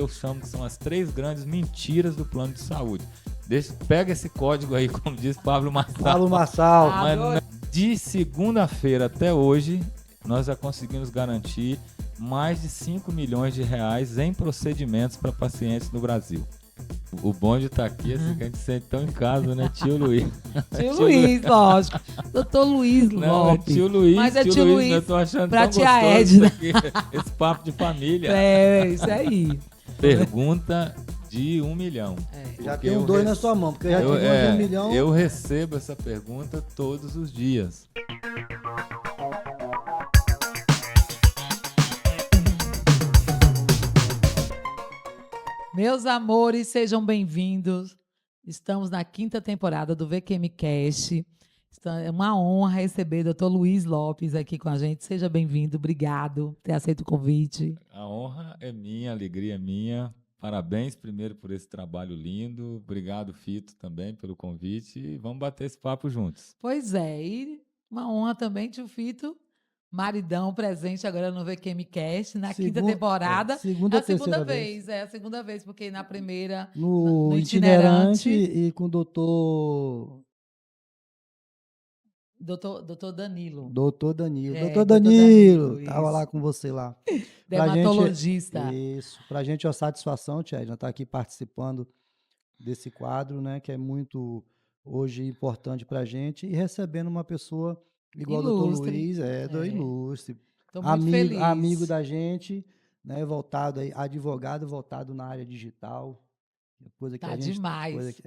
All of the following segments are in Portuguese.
eu chamo que são as 3 grandes mentiras do plano de saúde. Pega esse código aí, como diz Pablo Marçal. Pablo Marçal. Mas de segunda-feira até hoje, nós já conseguimos garantir mais de 5 milhões de reais em procedimentos para pacientes no Brasil. O bonde tá aqui, assim, que a gente sente tão em casa, né? Tio Luiz. Tio Luiz, lógico. Doutor Luiz Lopes. É tio Luiz, mas é tio Luiz, eu tô achando pra tão tia gostoso Edna. isso aqui, esse papo de família. É, isso aí. Pergunta de 1 milhão. Já tem um 2 na sua mão, porque eu já tive uma de 1 milhão. Eu recebo essa pergunta todos os dias. Meus amores, sejam bem-vindos. Estamos na 5ª temporada do VQM Cast. É uma honra receber o Dr. Luiz Lopes aqui com a gente. Seja bem-vindo, obrigado por ter aceito o convite. A honra é minha, a alegria é minha. Parabéns primeiro por esse trabalho lindo. Obrigado, Fito, também pelo convite. E vamos bater esse papo juntos. Pois é, e uma honra também, tio Fito, maridão presente agora no VQM Cast, na 5ª temporada. Segunda vez. É a segunda vez, porque na primeira... No itinerante e com o doutor Danilo. Doutor Danilo. É, doutor doutor Danilo, Danilo, tava isso. lá com você lá. Dermatologista. Isso. Pra gente é uma satisfação, Tia Edna, estar aqui participando desse quadro, né, que é muito hoje importante pra gente, e recebendo uma pessoa igual o doutor Luiz, do ilustre. Tô muito feliz. Amigo da gente, né, voltado aí, advogado voltado na área digital. Coisa que Tá a gente, demais.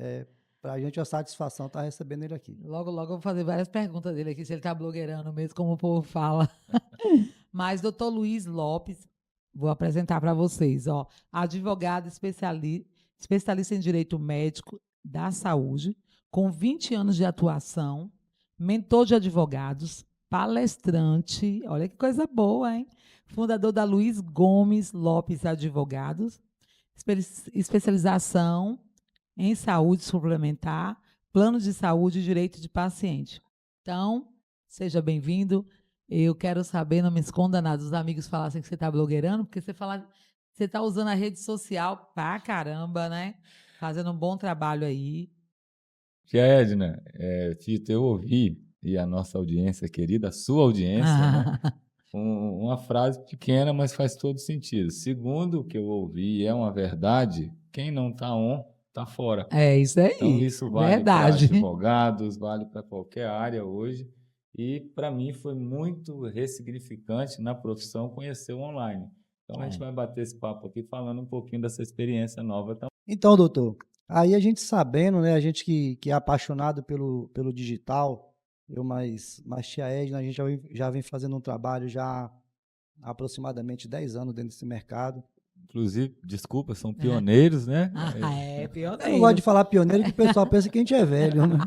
Pra gente é uma satisfação estar recebendo ele aqui. Logo, logo eu vou fazer várias perguntas dele aqui, se ele tá blogueirando mesmo, como o povo fala. Mas, doutor Luiz Lopes, vou apresentar para vocês, ó, advogado especialista em direito médico da saúde, com 20 anos de atuação, mentor de advogados, palestrante, olha que coisa boa, hein? Fundador da Luiz Gomes Lopes Advogados, especialização em saúde suplementar, plano de saúde e direito de paciente. Então, seja bem-vindo. Eu quero saber, não me esconda nada, os amigos falassem que você está blogueirando, porque você está usando a rede social pra caramba, né? Fazendo um bom trabalho aí. Tia Edna, Fito, eu ouvi, e a nossa audiência querida, a sua audiência, né? Uma frase pequena, mas faz todo sentido. Segundo o que eu ouvi, é uma verdade, quem não está on, está fora. É isso aí. Então, isso vale para advogados, vale para qualquer área hoje. E, para mim, foi muito ressignificante na profissão conhecer o online. Então, a gente vai bater esse papo aqui falando um pouquinho dessa experiência nova também. Então, doutor, aí a gente sabendo, né, a gente que é apaixonado pelo digital, eu mais tia Edna, a gente já vem fazendo um trabalho já há aproximadamente 10 anos dentro desse mercado. Inclusive, desculpa, são pioneiros, né? Pioneiro. Eu não gosto de falar pioneiro, que o pessoal pensa que a gente é velho, né?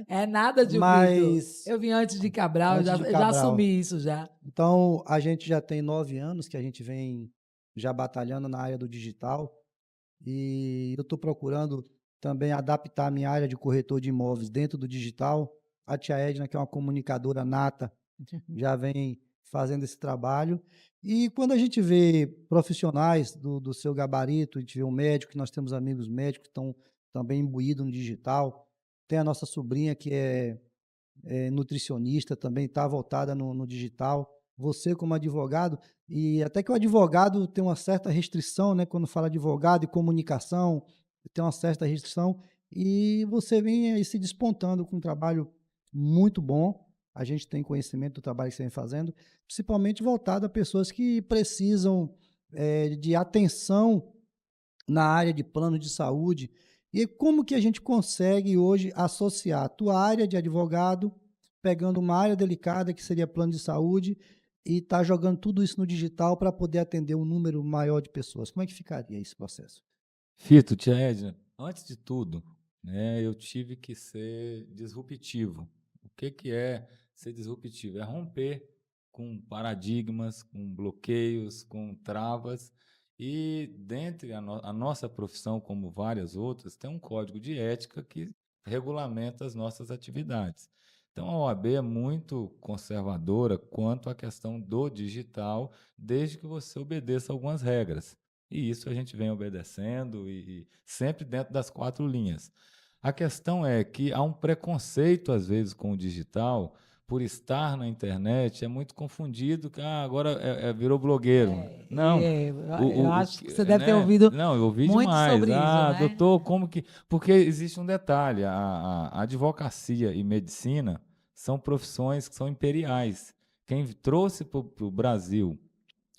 É nada de Mas eu vim antes de Cabral, já assumi isso já. Então, a gente já tem 9 anos que a gente vem já batalhando na área do digital, e eu estou procurando também adaptar a minha área de corretor de imóveis dentro do digital. A tia Edna, que é uma comunicadora nata, já vem fazendo esse trabalho. E quando a gente vê profissionais do seu gabarito, a gente vê um médico, que nós temos amigos médicos que estão também imbuídos no digital, tem a nossa sobrinha que é nutricionista, também está voltada no digital, você como advogado, e até que o advogado tem uma certa restrição, né, quando fala advogado e comunicação, tem uma certa restrição, e você vem aí se despontando com um trabalho muito bom. A gente tem conhecimento do trabalho que você vem fazendo, principalmente voltado a pessoas que precisam de atenção na área de plano de saúde. E como que a gente consegue hoje associar a tua área de advogado, pegando uma área delicada que seria plano de saúde, e tá jogando tudo isso no digital para poder atender um número maior de pessoas? Como é que ficaria esse processo? Fito, tia Edna, antes de tudo, né, eu tive que ser disruptivo. O que é ser disruptivo? É romper com paradigmas, com bloqueios, com travas. E dentre a nossa profissão, como várias outras, tem um código de ética que regulamenta as nossas atividades. Então, a OAB é muito conservadora quanto à questão do digital, desde que você obedeça algumas regras. E isso a gente vem obedecendo e sempre dentro das 4 linhas. A questão é que há um preconceito, às vezes, com o digital, por estar na internet, é muito confundido, que agora virou blogueiro. Não, Eu acho que você deve ter ouvido não, eu ouvi muito demais. sobre isso, né? Doutor, como que... Porque existe um detalhe, a advocacia e medicina são profissões que são imperiais. Quem trouxe para o Brasil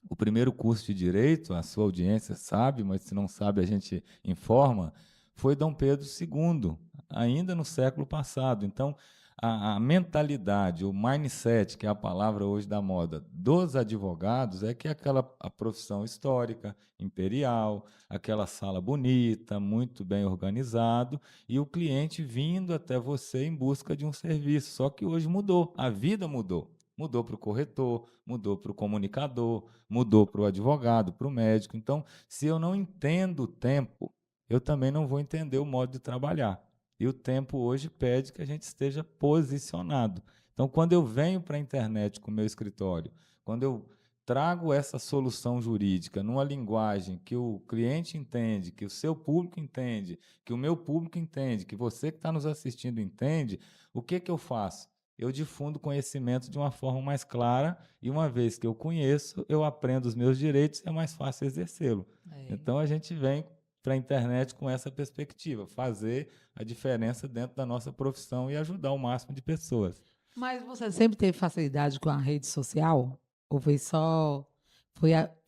o primeiro curso de direito, a sua audiência sabe, mas se não sabe a gente informa, foi Dom Pedro II, ainda no século passado. Então, a mentalidade, o mindset, que é a palavra hoje da moda, dos advogados, é que a profissão histórica, imperial, aquela sala bonita, muito bem organizado, e o cliente vindo até você em busca de um serviço. Só que hoje mudou, a vida mudou. Mudou para o corretor, mudou para o comunicador, mudou para o advogado, para o médico. Então, se eu não entendo o tempo, eu também não vou entender o modo de trabalhar. E o tempo hoje pede que a gente esteja posicionado. Então, quando eu venho para a internet com o meu escritório, quando eu trago essa solução jurídica numa linguagem que o cliente entende, que o seu público entende, que o meu público entende, que você que está nos assistindo entende, o que eu faço? Eu difundo conhecimento de uma forma mais clara e uma vez que eu conheço, eu aprendo os meus direitos e é mais fácil exercê-lo. Então, a gente vem para a internet com essa perspectiva, fazer a diferença dentro da nossa profissão e ajudar o máximo de pessoas. Mas você sempre teve facilidade com a rede social? Ou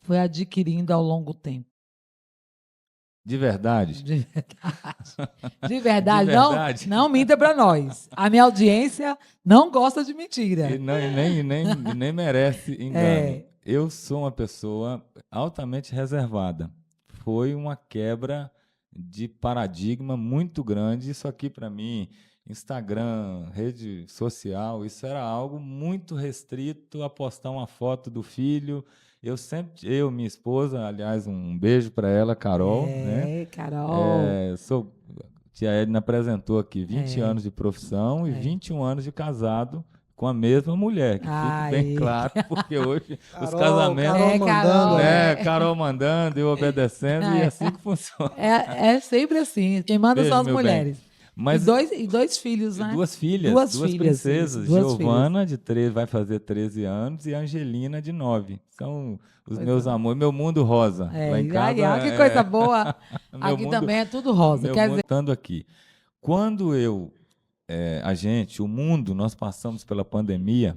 foi adquirindo ao longo do tempo? De verdade? De verdade. De De verdade. verdade. Não minta para nós. A minha audiência não gosta de mentira. E nem merece engano. É. Eu sou uma pessoa altamente reservada. Foi uma quebra de paradigma muito grande. Isso aqui, para mim, Instagram, rede social, isso era algo muito restrito a postar uma foto do filho. Minha esposa, aliás, um beijo para ela, Carol, né? Carol. Tia Edna apresentou aqui 20 anos de profissão e 21 anos de casado com a mesma mulher, que fique bem claro, porque hoje os casamentos... Carol mandando, né? Carol mandando, eu obedecendo, e é assim que funciona. É sempre assim. Quem manda Beijo, são as meu bem. mulheres. Mas E dois filhos, né? duas filhas, Duas duas filhas, princesas, isso, duas Giovana, de 13, vai fazer 13 anos, e Angelina, de 9. São os meus amores, meu mundo rosa. Lá em casa, que coisa boa. meu Aqui mundo- também é tudo rosa. meu Quer mundo dizer, estando aqui. Quando o mundo, nós passamos pela pandemia,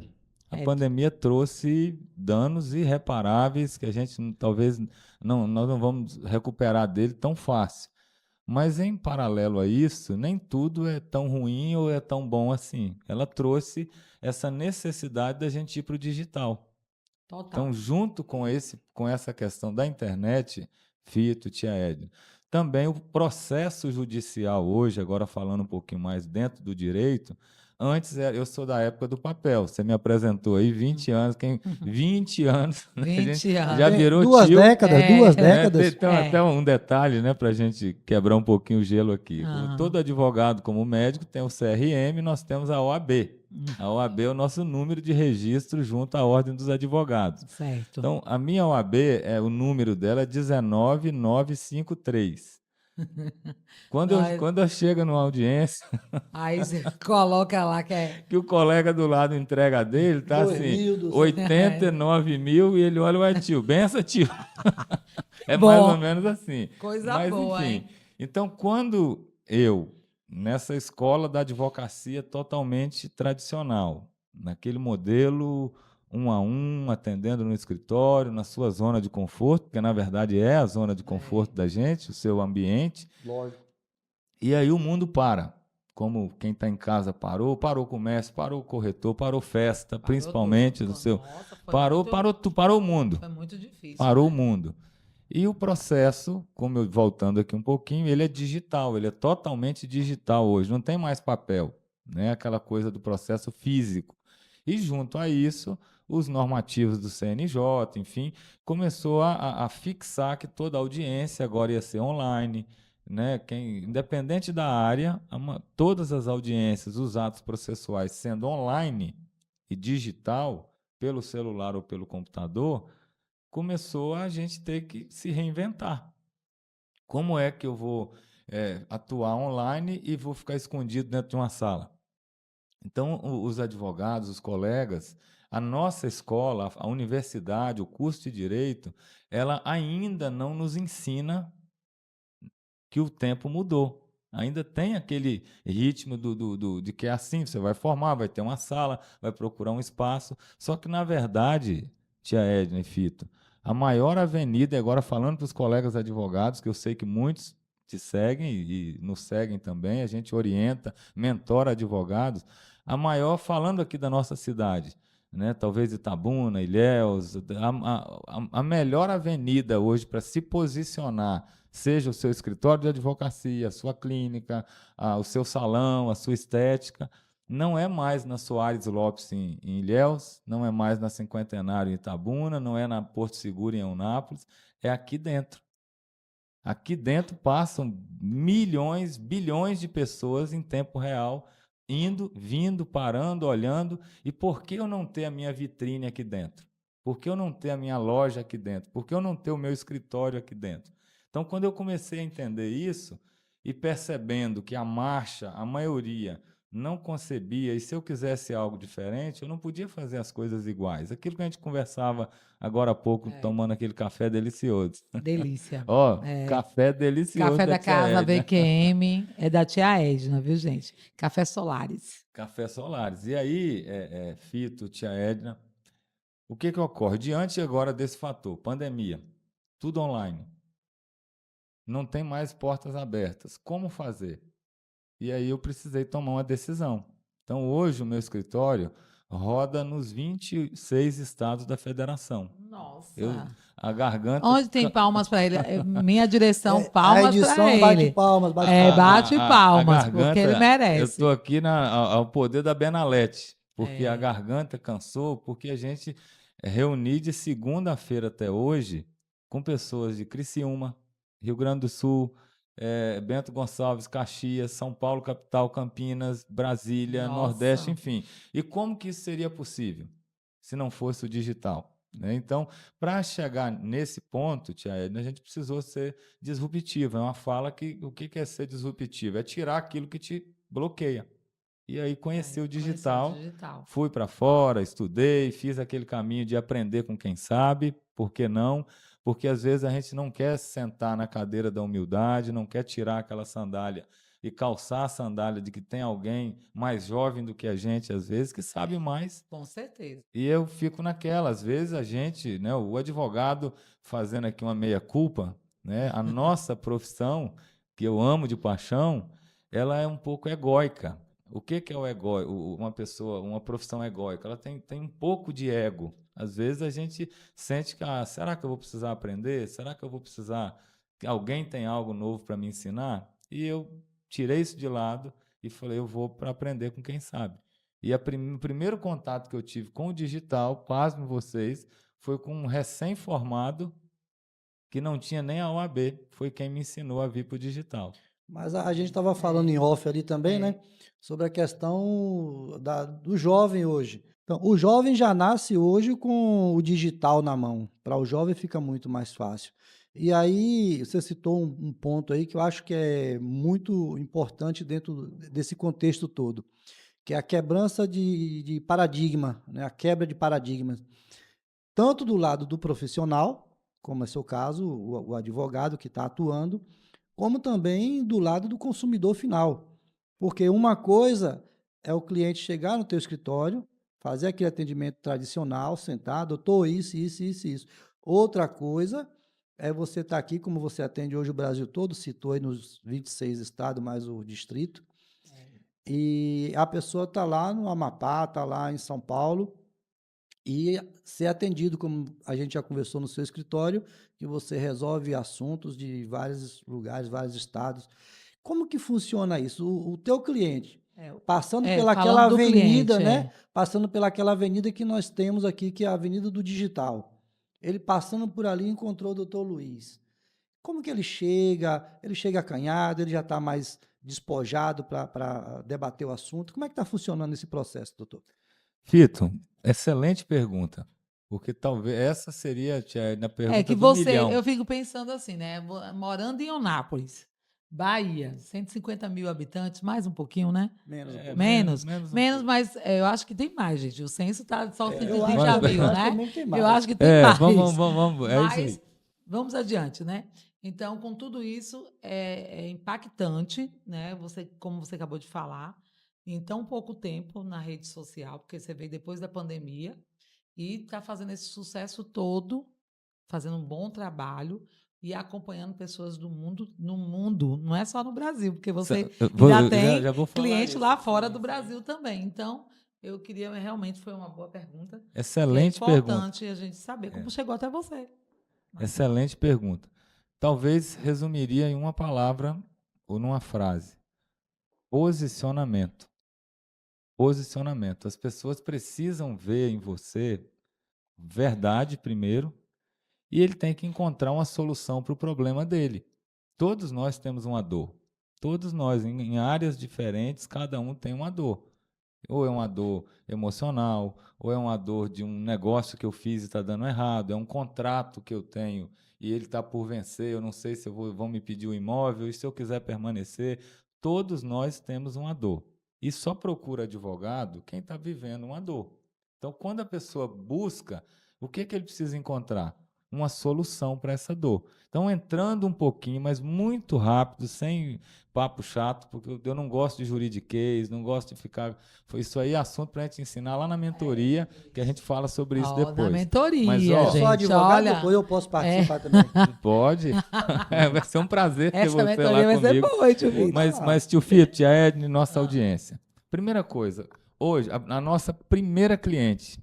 a pandemia trouxe danos irreparáveis que a gente talvez nós não vamos recuperar dele tão fácil. Mas, em paralelo a isso, nem tudo é tão ruim ou é tão bom assim. Ela trouxe essa necessidade da gente ir para o digital. total. Então, junto com essa questão da internet, Fito, tia Edna, também o processo judicial hoje, agora falando um pouquinho mais dentro do direito, antes eu sou da época do papel. Você me apresentou aí 20 anos, 20 anos, né? 20 anos. Já virou Duas tio. décadas, duas décadas. Tem até um detalhe, né, para a gente quebrar um pouquinho o gelo aqui. Todo advogado, como médico, tem o CRM, nós temos a OAB. A OAB é o nosso número de registro junto à Ordem dos Advogados. Certo. Então, a minha OAB, o número dela é 19953. Quando eu chego numa audiência, Aí você coloca lá que é... que o colega do lado entrega a dele, tá assim, 89 mil, e ele olha, tio, benção, tio. É Bom. mais ou menos assim. Coisa Mas, boa, enfim. hein? Então, quando nessa escola da advocacia totalmente tradicional, naquele modelo 1 a 1, atendendo no escritório, na sua zona de conforto, porque na verdade é a zona de conforto da gente, o seu ambiente. Lógico. E aí o mundo para. Como quem está em casa parou o comércio, parou o corretor, parou festa, principalmente no seu... Parou o mundo. Foi muito difícil. Parou o mundo. E o processo, voltando aqui um pouquinho, ele é digital, ele é totalmente digital hoje, não tem mais papel, né? Aquela coisa do processo físico. E junto a isso, os normativos do CNJ, enfim, começou a fixar que toda a audiência agora ia ser online, né? Independente da área, todas as audiências, os atos processuais sendo online e digital, pelo celular ou pelo computador, começou a gente ter que se reinventar. Como é que eu vou atuar online e vou ficar escondido dentro de uma sala? Então, os advogados, os colegas, a nossa escola, a universidade, o curso de direito, ela ainda não nos ensina que o tempo mudou. Ainda tem aquele ritmo de que é assim, você vai formar, vai ter uma sala, vai procurar um espaço. Só que, na verdade, tia Edna e Fito, a maior avenida, e agora falando para os colegas advogados, que eu sei que muitos te seguem e nos seguem também, a gente orienta, mentora advogados, a maior, falando aqui da nossa cidade, né, talvez Itabuna, Ilhéus, a melhor avenida hoje para se posicionar, seja o seu escritório de advocacia, a sua clínica, o seu salão, a sua estética, não é mais na Soares Lopes em Ilhéus, não é mais na Cinquentenário em Itabuna, não é na Porto Seguro em Eunápolis, é aqui dentro. Aqui dentro passam milhões, bilhões de pessoas em tempo real, indo, vindo, parando, olhando. E por que eu não ter a minha vitrine aqui dentro? Por que eu não ter a minha loja aqui dentro? Por que eu não ter o meu escritório aqui dentro? Então, quando eu comecei a entender isso e percebendo que a marcha, a maioria, não concebia, e se eu quisesse algo diferente, eu não podia fazer as coisas iguais. Aquilo que a gente conversava agora há pouco, tomando aquele café delicioso. Delícia. Ó, café delicioso Café da tia casa Edna. VQM é da tia Edna, viu, gente? Café Solares. Café Solares. E aí, Fito, tia Edna, o que ocorre? Diante agora desse fator, pandemia, tudo online, não tem mais portas abertas. Como fazer? E aí eu precisei tomar uma decisão. Então, hoje, o meu escritório roda nos 26 estados da federação. Nossa. A garganta... Onde tem palmas para ele? Minha direção, A palmas edição para bate ele. palmas, bate É, palmas. bate palmas, garganta, porque ele eu merece. estou aqui ao poder da Benalete, porque a garganta cansou, porque a gente reuni de segunda-feira até hoje com pessoas de Criciúma, Rio Grande do Sul, Bento Gonçalves, Caxias, São Paulo, capital, Campinas, Brasília, Nossa. Nordeste, enfim. E como que isso seria possível se não fosse o digital? Né? Então, para chegar nesse ponto, tia Edna, a gente precisou ser disruptivo. É uma fala que o que é ser disruptivo? É tirar aquilo que te bloqueia. E aí conheci o digital, fui para fora, estudei, fiz aquele caminho de aprender com quem sabe, por que não? Porque às vezes a gente não quer sentar na cadeira da humildade, não quer tirar aquela sandália e calçar a sandália de que tem alguém mais jovem do que a gente, às vezes, que sabe mais. Com certeza. E eu fico naquela, às vezes a gente, né, o advogado fazendo aqui uma meia-culpa, né, a nossa profissão, que eu amo de paixão, ela é um pouco egóica. O que é o egóico? Uma profissão egóica, ela tem um pouco de ego. Às vezes a gente sente que, será que eu vou precisar aprender? Será que eu vou precisar que alguém tem algo novo para me ensinar? E eu tirei isso de lado e falei, eu vou para aprender com quem sabe. E o primeiro contato que eu tive com o digital, pasmem vocês, foi com um recém-formado que não tinha nem a OAB. Foi quem me ensinou a vir para o digital. Mas a gente estava falando em off ali também, né? Sobre a questão do jovem hoje. Então, o jovem já nasce hoje com o digital na mão. Para o jovem fica muito mais fácil. E aí, você citou um ponto aí que eu acho que é muito importante dentro desse contexto todo, que é a quebrança de paradigma, né? A quebra de paradigmas. Tanto do lado do profissional, como é seu caso, o advogado que está atuando, como também do lado do consumidor final. Porque uma coisa é o cliente chegar no teu escritório, fazer aquele atendimento tradicional, sentar, doutor, isso. Outra coisa é você estar aqui, como você atende hoje o Brasil todo, citou aí nos 26 estados, mais o distrito, e a pessoa está lá no Amapá, está lá em São Paulo, e ser atendido, como a gente já conversou no seu escritório, que você resolve assuntos de vários lugares, vários estados. Como que funciona isso? O teu cliente, passando pelaquela avenida, cliente, né? Passando pelaquela avenida que nós temos aqui, que é a Avenida do Digital. Ele passando por ali encontrou o doutor Luiz. Como que ele chega? Ele chega acanhado, ele já está mais despojado para debater o assunto. Como é que está funcionando esse processo, doutor? Fito, excelente pergunta. Porque talvez essa seria tia, na É pergunta que do você, milhão. eu fico pensando assim, né? Morando em Onápolis, Bahia, 150 mil habitantes, mais um pouquinho, né? Menos um É, pouquinho. Menos, menos um menos, pouco. mas eu acho que tem mais, gente. O censo tá só Eu acho, 130 Mas- mil, eu acho né? também que tem Eu mais. acho que tem mais. É isso aí. Mas vamos adiante, né? Então, com tudo isso, é impactante, né? Você, como você acabou de falar, em tão pouco tempo na rede social, porque você veio depois da pandemia e está fazendo esse sucesso todo, fazendo um bom trabalho e acompanhando pessoas do mundo, no mundo, não é só no Brasil, porque você ainda Eu tem já vou falar cliente isso. lá fora do Brasil também. Então, eu queria, realmente foi uma boa pergunta, que é Excelente pergunta. importante a gente saber como chegou até você. Excelente pergunta. Talvez resumiria em uma palavra ou numa frase: posicionamento. Posicionamento. As pessoas precisam ver em você verdade primeiro, e ele tem que encontrar uma solução para o problema dele. Todos nós temos uma dor. Todos nós, em áreas diferentes, cada um tem uma dor. Ou é uma dor emocional, ou é uma dor de um negócio que eu fiz e está dando errado, é um contrato que eu tenho e ele está por vencer, eu não sei se vão me pedir o imóvel, e se eu quiser permanecer. Todos nós temos uma dor. E só procura advogado quem está vivendo uma dor. Então, quando a pessoa busca, o que ele precisa encontrar? Uma solução para essa dor. Então, entrando um pouquinho, mas muito rápido, sem papo chato, porque eu não gosto de juridiquês, não gosto de ficar. Isso aí é assunto para a gente ensinar lá na mentoria, que a gente fala sobre isso Na depois. mentoria, Mas, Eu ó, sou gente, advogado, olha, doutor, eu posso participar também. pode. Vai ser um prazer ter essa você mentoria lá vai ser comigo. boa, tio Vitor. Mas tio Fito, tia Edne, nossa audiência. Primeira coisa, hoje, a nossa primeira cliente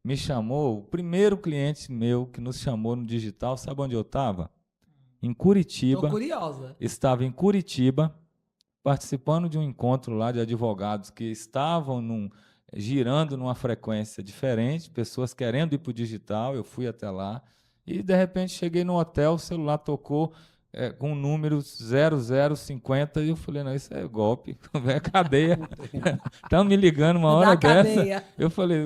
me chamou, o primeiro cliente meu que nos chamou no digital, sabe onde eu estava? Em Tô Curitiba. curiosa. Estava em Curitiba, participando de um encontro lá de advogados que estavam girando numa frequência diferente, pessoas querendo ir para o digital. Eu fui até lá e, de repente, cheguei no hotel, o celular tocou com o número 0050 e eu falei, não, isso é golpe, é cadeia. Estão me ligando uma hora Da dessa. cadeia. Eu falei,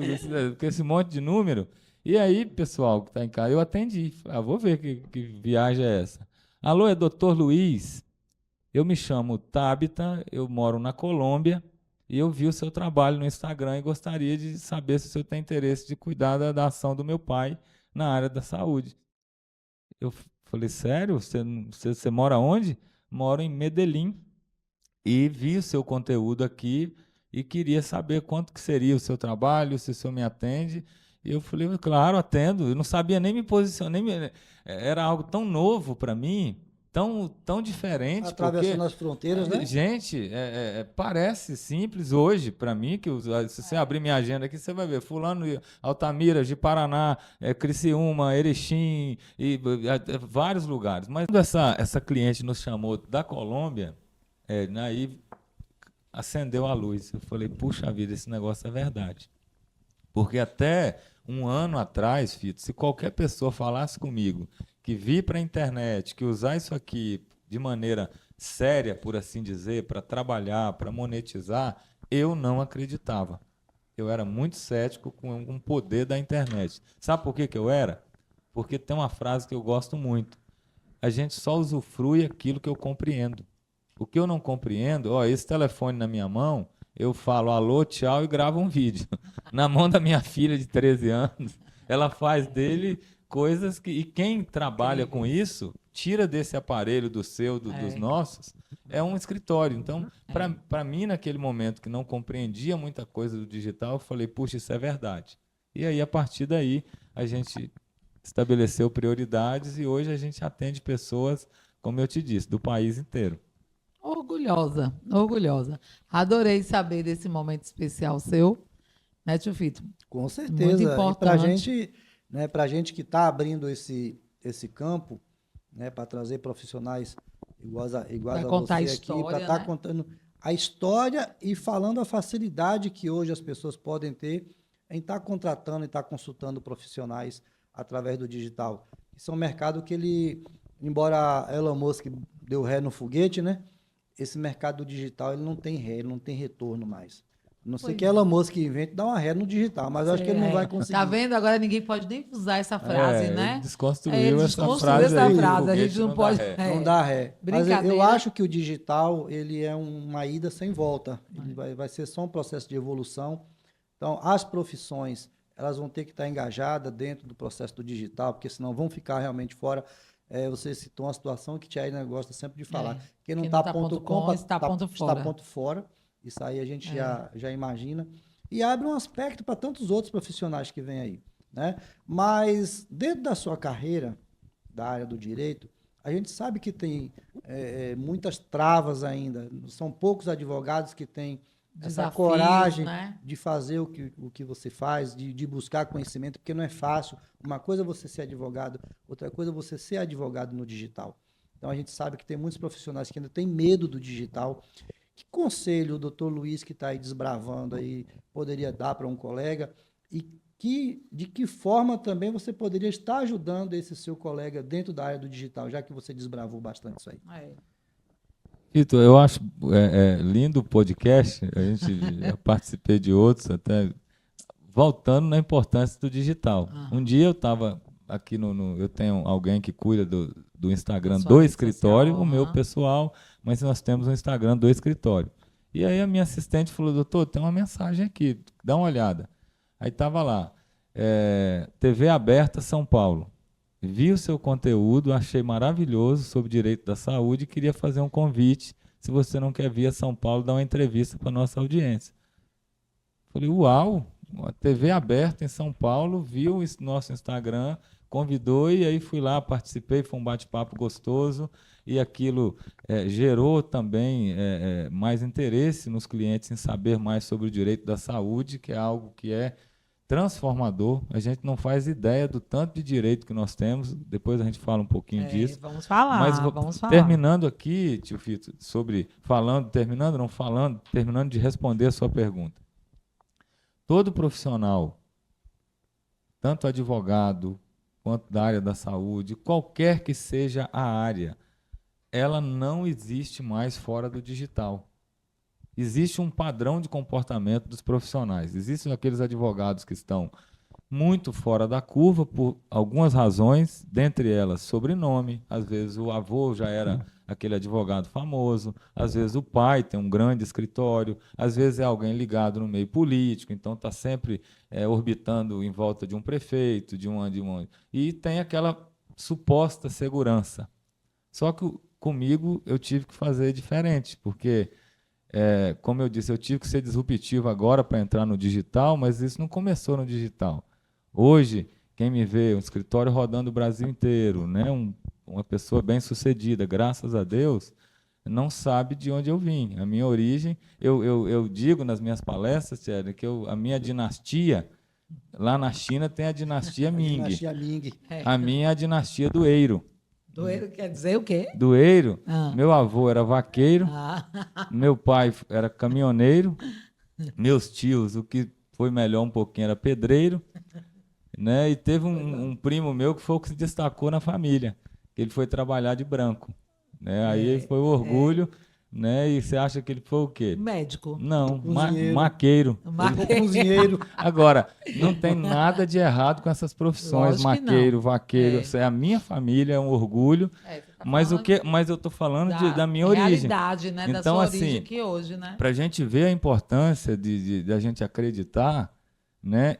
com esse monte de número. E aí, pessoal que está em casa, eu atendi. Falei, vou ver que viagem é essa. Alô, é doutor Luiz? Eu me chamo Tabita, eu moro na Colômbia e eu vi o seu trabalho no Instagram e gostaria de saber se o senhor tem interesse de cuidar da ação do meu pai na área da saúde. Eu falei, sério? Você mora onde? Moro em Medellín e vi o seu conteúdo aqui e queria saber quanto que seria o seu trabalho, se o senhor me atende. E eu falei, claro, atendo. Eu não sabia nem me posicionar, era algo tão novo para mim, tão diferente, porque Atravessando as fronteiras, né? gente, parece simples hoje para mim, que se você abrir minha agenda aqui, você vai ver Fulano, Altamira, de Paraná, Criciúma, Erechim, e vários lugares. Mas quando essa cliente nos chamou da Colômbia, aí acendeu a luz. Eu falei, puxa vida, esse negócio é verdade. Porque até um ano atrás, Fito, se qualquer pessoa falasse comigo que vir para a internet, que usar isso aqui de maneira séria, por assim dizer, para trabalhar, para monetizar, eu não acreditava. Eu era muito cético com o poder da internet. Sabe por que eu era? Porque tem uma frase que eu gosto muito. A gente só usufrui aquilo que eu compreendo. O que eu não compreendo, esse telefone na minha mão, eu falo alô, tchau e gravo um vídeo. Na mão da minha filha de 13 anos, ela faz dele coisas que. E quem trabalha com isso, tira desse aparelho do seu, dos nossos, é um escritório. Então, para mim, naquele momento que não compreendia muita coisa do digital, eu falei, puxa, isso é verdade. E aí, a partir daí, a gente estabeleceu prioridades e hoje a gente atende pessoas, como eu te disse, do país inteiro. Orgulhosa, orgulhosa. Adorei saber desse momento especial seu, né, tio Fito? Com Muito certeza. E para importante. gente que está abrindo esse campo, né, para trazer profissionais iguais Pra a contar a você aqui, para história, estar né? contando a história e falando a facilidade que hoje as pessoas podem ter em estar contratando e estar consultando profissionais através do digital. Isso é um mercado que ele, embora Elon Musk deu ré no foguete, né? Esse mercado digital ele não tem ré, ele não tem retorno mais. Não sei Pois que Elon Musk invente, dá uma ré no digital, mas eu acho que ele não vai conseguir. Tá vendo? Agora ninguém pode nem usar essa frase, Ele né? desconstruiu Ele essa desconstruiu frase essa aí, que frase. A foguete gente não dá pode. ré. Não dá ré. Mas eu Brincadeira. acho que o digital, ele é uma ida sem volta. Ele vai ser só um processo de evolução. Então, as profissões, elas vão ter que estar engajadas dentro do processo do digital, porque senão vão ficar realmente fora. Você citou uma situação que Tiaina gosta sempre de falar. Quem não está ponto com, está ponto está fora. ponto fora. Isso aí a gente já imagina. E abre um aspecto para tantos outros profissionais que vêm aí, né? Mas dentro da sua carreira, da área do direito, a gente sabe que tem muitas travas ainda. São poucos advogados que têm essa Desafios, coragem né? de fazer o que você faz, de buscar conhecimento, porque não é fácil. Uma coisa é você ser advogado, outra coisa é você ser advogado no digital. Então a gente sabe que tem muitos profissionais que ainda têm medo do digital. Que conselho o doutor Luiz, que está aí desbravando, aí, poderia dar para um colega? E de que forma também você poderia estar ajudando esse seu colega dentro da área do digital, já que você desbravou bastante isso aí? Vitor, eu acho lindo o podcast, já participei de outros, até voltando na importância do digital. Um dia eu estava aqui eu tenho alguém que cuida do Instagram do escritório, o meu pessoal, mas nós temos um Instagram do escritório. E aí a minha assistente falou, doutor, tem uma mensagem aqui, dá uma olhada. Aí estava lá, TV Aberta São Paulo. Vi o seu conteúdo, achei maravilhoso sobre direito da saúde e queria fazer um convite, se você não quer vir a São Paulo, dar uma entrevista para a nossa audiência. Falei, uau, uma TV aberta em São Paulo, viu o nosso Instagram, convidou e aí fui lá, participei, foi um bate-papo gostoso e aquilo gerou também mais interesse nos clientes em saber mais sobre o direito da saúde, que é algo que é transformador. A gente não faz ideia do tanto de direito que nós temos, depois a gente fala um pouquinho disso. Vamos falar, Mas vamos falar. Terminando aqui, tio Fito, terminando de responder a sua pergunta. Todo profissional, tanto advogado quanto da área da saúde, qualquer que seja a área, ela não existe mais fora do digital. Existe um padrão de comportamento dos profissionais. Existem aqueles advogados que estão muito fora da curva por algumas razões, dentre elas sobrenome. Às vezes o avô já era aquele advogado famoso, às vezes o pai tem um grande escritório, às vezes é alguém ligado no meio político, então está sempre orbitando em volta de um prefeito, e tem aquela suposta segurança. Só que comigo eu tive que fazer diferente, porque como eu disse, eu tive que ser disruptivo agora para entrar no digital, mas isso não começou no digital. Hoje, quem me vê, um escritório rodando o Brasil inteiro, né? Uma pessoa bem-sucedida, graças a Deus, não sabe de onde eu vim. A minha origem, eu digo nas minhas palestras, Thierry, que a minha dinastia, lá na China tem a dinastia Ming. Dinastia Ming. A minha é a dinastia do Eiro. Do Eiro quer dizer o quê? Do Eiro, meu avô era vaqueiro, meu pai era caminhoneiro, meus tios, o que foi melhor um pouquinho, era pedreiro, né? E teve um primo meu que foi o que se destacou na família, que ele foi trabalhar de branco, né? Aí foi o orgulho, né? E você acha que ele foi o quê? Médico. Não, maqueiro. Cozinheiro. Agora, não tem nada de errado com essas profissões, Lógico que maqueiro, não. vaqueiro. A minha família é um orgulho, mas eu estou falando da minha origem. Realidade, né? Da Então, sua assim, origem que hoje, né? para a gente ver a importância de a gente acreditar, né?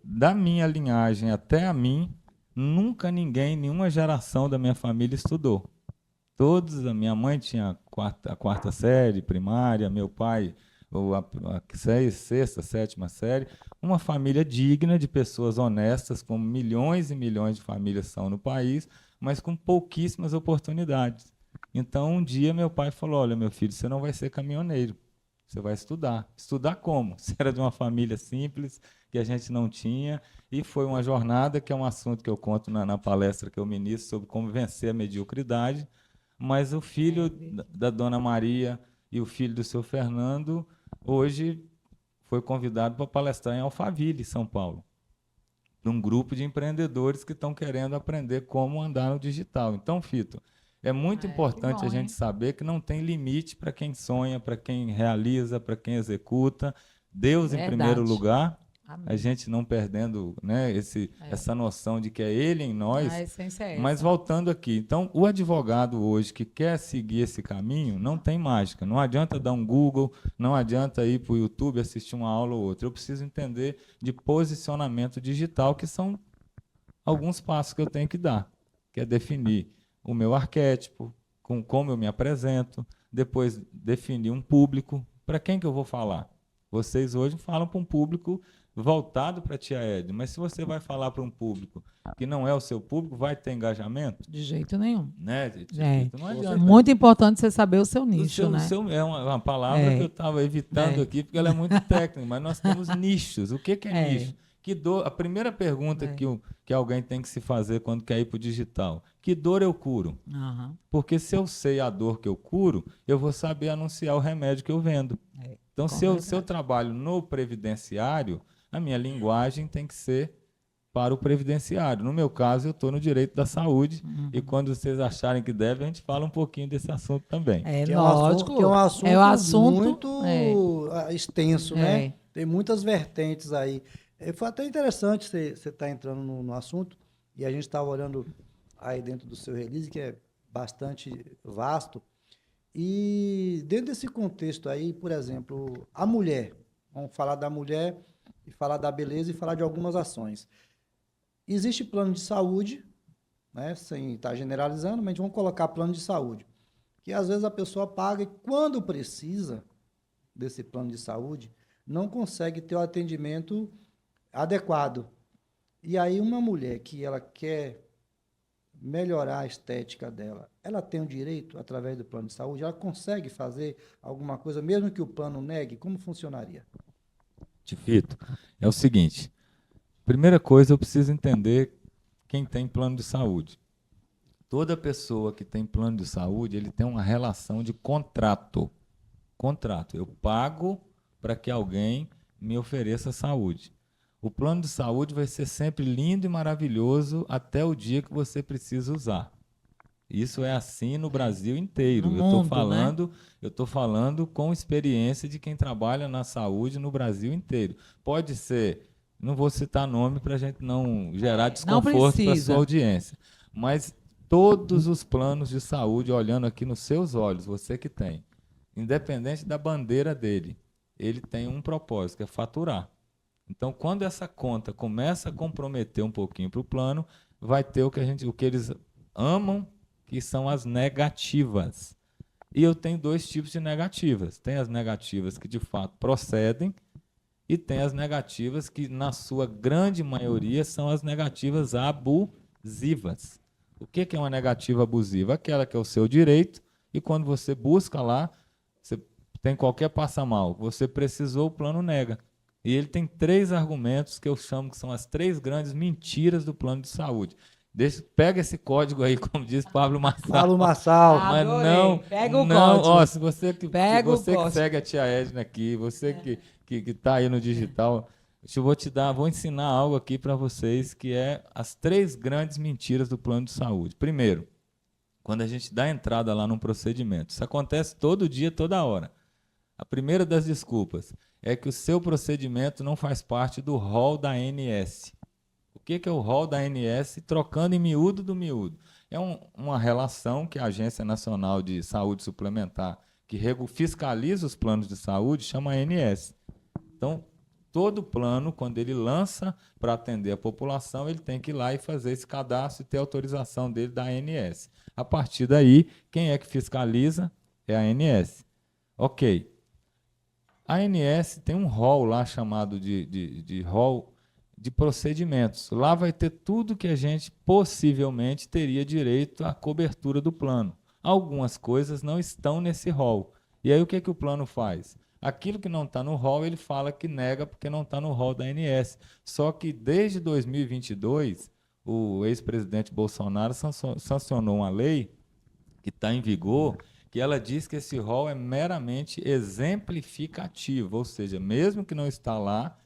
Da minha linhagem até a mim, nunca nenhuma geração da minha família estudou. A minha mãe tinha a quarta série primária, meu pai a sexta, sétima série. Uma família digna de pessoas honestas, como milhões e milhões de famílias são no país, mas com pouquíssimas oportunidades. Então, um dia meu pai falou, olha, meu filho, você não vai ser caminhoneiro, você vai estudar. Estudar como? Você era de uma família simples, que a gente não tinha, e foi uma jornada, que é um assunto que eu conto na palestra que eu ministro, sobre como vencer a mediocridade. Mas o filho da dona Maria e o filho do seu Fernando, hoje foi convidado para palestrar em Alphaville, São Paulo, num grupo de empreendedores que estão querendo aprender como andar no digital. Então, Fito, é muito importante a gente saber que não tem limite para quem sonha, para quem realiza, para quem executa. Deus em primeiro Verdade. lugar, Amém. a gente não perdendo, né, essa noção de que é Ele em nós. A essência é Mas essa. voltando aqui, então o advogado hoje que quer seguir esse caminho, não tem mágica. Não adianta dar um Google, não adianta ir para o YouTube assistir uma aula ou outra. Eu preciso entender de posicionamento digital, que são alguns passos que eu tenho que dar, que é definir o meu arquétipo, com como eu me apresento, depois definir um público. Para quem que eu vou falar? Vocês hoje falam para um público voltado para a tia Edna, mas se você vai falar para um público que não é o seu público, vai ter engajamento? De jeito nenhum. Né? Não Com adianta. Muito importante você saber o seu nicho, né? É uma palavra que eu estava evitando aqui, porque ela é muito técnica, mas nós temos nichos. O que é nicho? A primeira pergunta que alguém tem que se fazer quando quer ir para o digital: que dor eu curo? Aham. Porque se eu sei a dor que eu curo, eu vou saber anunciar o remédio que eu vendo. Então, se eu trabalho no previdenciário, a minha linguagem tem que ser para o previdenciário. No meu caso, eu estou no direito da saúde, e quando vocês acharem que deve, a gente fala um pouquinho desse assunto também. Que lógico. É um assunto muito é. extenso, né? Tem muitas vertentes aí. Foi até interessante você estar entrando no assunto, e a gente estava olhando aí dentro do seu release, que é bastante vasto. E dentro desse contexto aí, por exemplo, a mulher, vamos falar da mulher e falar da beleza e falar de algumas ações. Existe plano de saúde, né, sem estar generalizando, mas a gente vamos colocar plano de saúde, que às vezes a pessoa paga e quando precisa desse plano de saúde, não consegue ter o atendimento adequado. E aí uma mulher que ela quer melhorar a estética dela, ela tem o direito, através do plano de saúde, ela consegue fazer alguma coisa, mesmo que o plano negue? Como funcionaria? Tifito, é o seguinte: primeira coisa, eu preciso entender quem tem plano de saúde. Toda pessoa que tem plano de saúde, ele tem uma relação de contrato. Contrato. Eu pago para que alguém me ofereça saúde. O plano de saúde vai ser sempre lindo e maravilhoso até o dia que você precisa usar. Isso é assim no Brasil inteiro. Eu estou falando com experiência de quem trabalha na saúde no Brasil inteiro. Pode ser, não vou citar nome para a gente não gerar desconforto para a sua audiência, mas todos os planos de saúde, olhando aqui nos seus olhos, você que tem, independente da bandeira dele, ele tem um propósito, que é faturar. Então, quando essa conta começa a comprometer um pouquinho para o plano, vai ter o que eles amam, que são as negativas. E eu tenho dois tipos de negativas. Tem as negativas que, de fato, procedem, e tem as negativas que, na sua grande maioria, são as negativas abusivas. O que é uma negativa abusiva? Aquela que é o seu direito, e quando você busca lá, você tem qualquer passa-mal, você precisou, o plano nega. E ele tem 3 argumentos que eu chamo que são as 3 grandes mentiras do plano de saúde. Pega esse código aí, como diz Pablo Marçal. Pablo Marçal. Mas pega o código. Ó, se você que segue a tia Edna aqui, você que está aí no digital, vou ensinar algo aqui para vocês, que é as 3 grandes mentiras do plano de saúde. Primeiro, quando a gente dá entrada lá num procedimento, isso acontece todo dia, toda hora. A primeira das desculpas é que o seu procedimento não faz parte do rol da ANS. O que é o rol da ANS? Trocando em miúdo do miúdo. É uma relação que a Agência Nacional de Saúde Suplementar, que fiscaliza os planos de saúde, chama ANS. Então, todo plano, quando ele lança para atender a população, ele tem que ir lá e fazer esse cadastro e ter autorização dele da ANS. A partir daí, quem é que fiscaliza? É a ANS. Ok. A ANS tem um rol lá chamado de rol de procedimentos. Lá vai ter tudo que a gente possivelmente teria direito à cobertura do plano. Algumas coisas não estão nesse rol. E aí o que o plano faz? Aquilo que não está no rol, ele fala que nega porque não está no rol da ANS. Só que desde 2022, o ex-presidente Bolsonaro sancionou uma lei que está em vigor, que ela diz que esse rol é meramente exemplificativo, ou seja, mesmo que não está lá,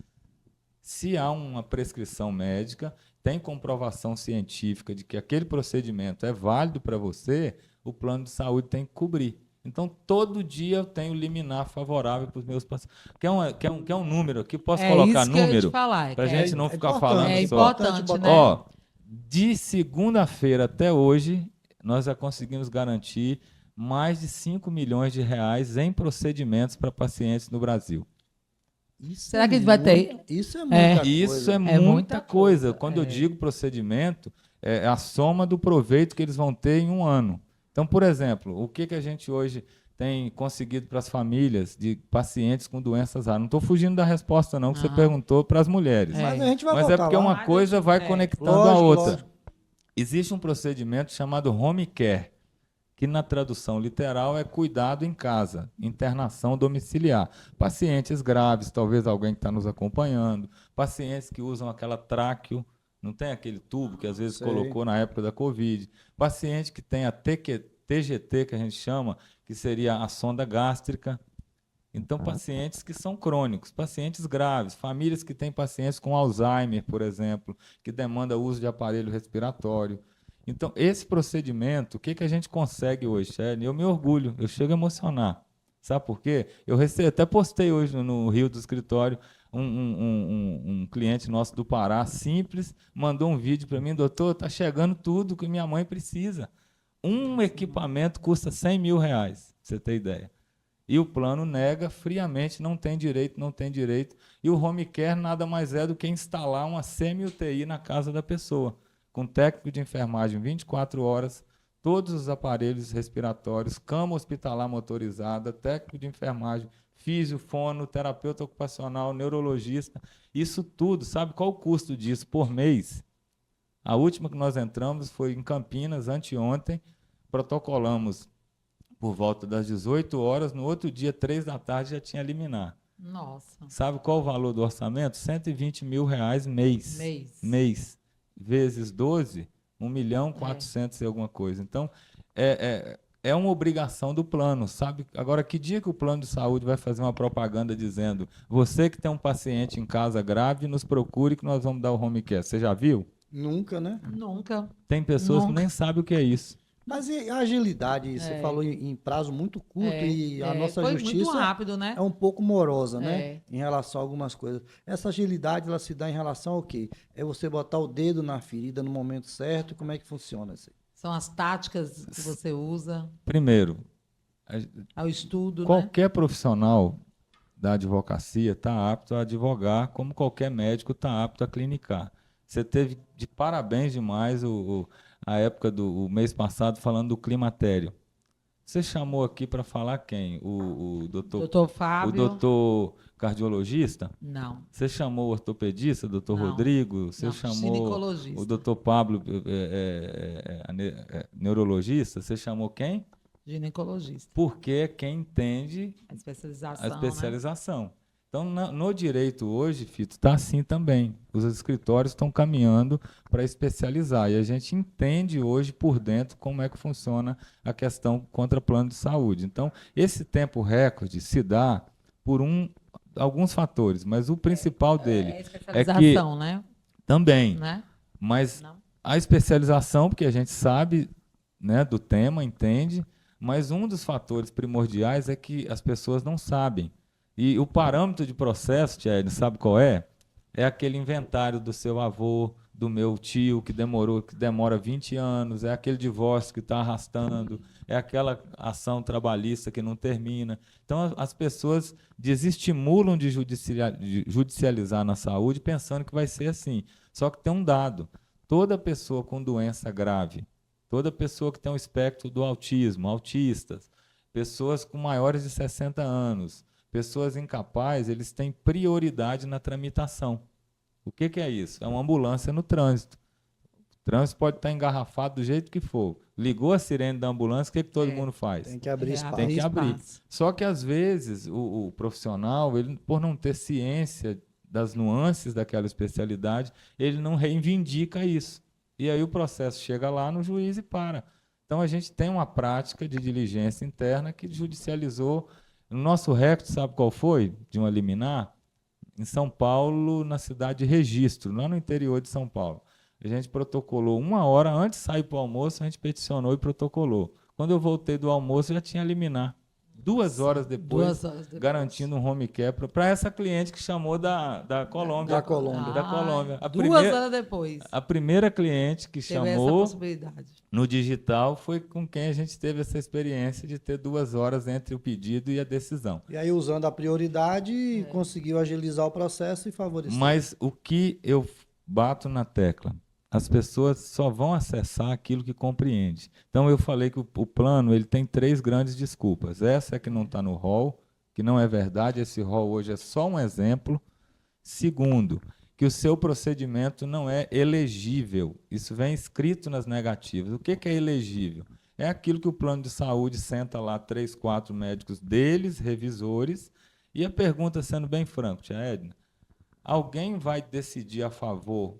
se há uma prescrição médica, tem comprovação científica de que aquele procedimento é válido para você, o plano de saúde tem que cobrir. Então, todo dia eu tenho liminar favorável para os meus pacientes. Quer um número aqui? Posso colocar isso que eu ia te número? falar. Para a que é- gente não ficar importante, falando É só. importante, né? botar. Ó, de segunda-feira até hoje, nós já conseguimos garantir mais de 5 milhões de reais em procedimentos para pacientes no Brasil. Isso Será que a gente vai ter? Isso é É. muita coisa. Isso é muita muita coisa. coisa, Quando eu é. digo procedimento, é a soma do proveito que eles vão ter em um ano. Então, por exemplo, o que a gente hoje tem conseguido para as famílias de pacientes com doenças raras? Não estou fugindo da resposta, não, que você Aham. perguntou para as mulheres. Mas a gente vai Mas é voltar porque lá. uma Mas coisa vai é. conectando a Lógico, outra. lógico. Existe um procedimento chamado home care, que na tradução literal é cuidado em casa, internação domiciliar. Pacientes graves, talvez alguém que está nos acompanhando, pacientes que usam aquela tráqueo, não tem aquele tubo que às vezes Sei. colocou na época da Covid, paciente que tem a TGT, que a gente chama, que seria a sonda gástrica. Então, pacientes que são crônicos, pacientes graves, famílias que têm pacientes com Alzheimer, por exemplo, que demanda uso de aparelho respiratório. Então, esse procedimento, o que a gente consegue hoje, Shelly? Eu me orgulho, eu chego a emocionar. Sabe por quê? Eu até postei hoje no Rio do escritório, um cliente nosso do Pará, simples, mandou um vídeo para mim, doutor, está chegando tudo que minha mãe precisa. Um equipamento custa 100 mil reais, pra você ter ideia. E o plano nega friamente, não tem direito, não tem direito. E o home care nada mais é do que instalar uma semi-UTI na casa da pessoa, com técnico de enfermagem 24 horas, todos os aparelhos respiratórios, cama hospitalar motorizada, técnico de enfermagem, físio, fono, terapeuta ocupacional, neurologista. Isso tudo, sabe qual o custo disso por mês? A última que nós entramos foi em Campinas, anteontem, protocolamos por volta das 18 horas, no outro dia, 3 da tarde, já tinha liminar. Nossa. Sabe qual o valor do orçamento? 120 mil reais mês. Mês. Vezes 12, 1.400.000 e alguma coisa. Então, é uma obrigação do plano, sabe? Agora, que dia que o plano de saúde vai fazer uma propaganda dizendo você que tem um paciente em casa grave, nos procure que nós vamos dar o home care. Você já viu? Nunca, né? Nunca. Tem pessoas que Nunca. nem sabem o que é isso. Mas e a agilidade? Você falou em prazo muito curto e a nossa foi muito justiça rápido, né? é um pouco morosa, né? É. Em relação a algumas coisas. Essa agilidade, ela se dá em relação ao quê? É você botar o dedo na ferida no momento certo? Como é que funciona isso aí? São as táticas que você usa, Primeiro, ao estudo, né? qualquer profissional da advocacia está apto a advogar, como qualquer médico está apto a clinicar. Você teve de parabéns demais a época do mês passado falando do climatério. Você chamou aqui para falar quem? O Doutor Fábio? O doutor cardiologista? Não. Você chamou o ortopedista, doutor Não. Rodrigo? Você Não, chamou ginecologista. o doutor Pablo, neurologista? Você chamou quem? Ginecologista. Porque é quem entende A especialização, a especialização. Então, no direito hoje, Fito, está assim também. Os escritórios estão caminhando para especializar. E a gente entende hoje por dentro como é que funciona a questão contra plano de saúde. Então, esse tempo recorde se dá por alguns fatores, mas o principal dele a especialização, né? também. Né? Mas Não. a especialização, porque a gente sabe, né, do tema, entende, mas um dos fatores primordiais é que as pessoas não sabem. E o parâmetro de processo, Thierry, sabe qual é? É aquele inventário do seu avô, do meu tio, que demora 20 anos, é aquele divórcio que está arrastando, é aquela ação trabalhista que não termina. Então, as pessoas desestimulam de judicializar na saúde pensando que vai ser assim. Só que tem um dado: toda pessoa com doença grave, toda pessoa que tem um espectro do autismo, autistas, pessoas com maiores de 60 anos, pessoas incapazes, eles têm prioridade na tramitação. O que é isso? É uma ambulância no trânsito. O trânsito pode estar engarrafado do jeito que for. Ligou a sirene da ambulância, o que todo mundo faz? Tem que abrir espaço. Tem que abrir. Só que, às vezes, o profissional, ele, por não ter ciência das nuances daquela especialidade, ele não reivindica isso. E aí o processo chega lá no juiz e para. Então, a gente tem uma prática de diligência interna que judicializou. O nosso recorde, sabe qual foi? De uma liminar? Em São Paulo, na cidade de Registro, lá no interior de São Paulo. A gente protocolou 1 hora antes de sair para o almoço, a gente peticionou e protocolou. Quando eu voltei do almoço, já tinha liminar. 2 horas depois, 2 horas depois. garantindo um home care para essa cliente que chamou da Colômbia. Da Colômbia. Da Colômbia. 2 horas depois. A primeira cliente que Teve essa chamou possibilidade. no digital foi com quem a gente teve essa experiência de ter 2 horas entre o pedido e a decisão. E aí, usando a prioridade, conseguiu agilizar o processo e favorecer. Mas o que eu bato na tecla? As pessoas só vão acessar aquilo que compreende. Então, eu falei que o plano ele tem 3 grandes desculpas. Essa é que não está no rol, que não é verdade. Esse rol hoje é só um exemplo. Segundo, que o seu procedimento não é elegível. Isso vem escrito nas negativas. O que é elegível? É aquilo que o plano de saúde senta lá 3, 4 médicos deles, revisores, e a pergunta, sendo bem franco, tia Edna, alguém vai decidir a favor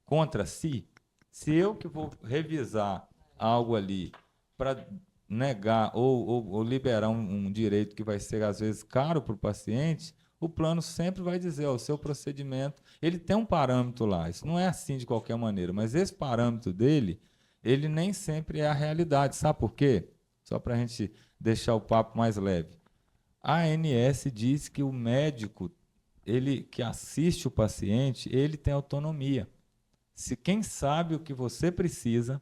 contra si? Se eu que vou revisar algo ali para negar ou liberar um direito que vai ser, às vezes, caro para o paciente, o plano sempre vai dizer, ó, o seu procedimento, ele tem um parâmetro lá, isso não é assim de qualquer maneira, mas esse parâmetro dele, ele nem sempre é a realidade. Sabe por quê? Só para a gente deixar o papo mais leve. A ANS diz que o médico, ele que assiste o paciente, ele tem autonomia. Se quem sabe o que você precisa,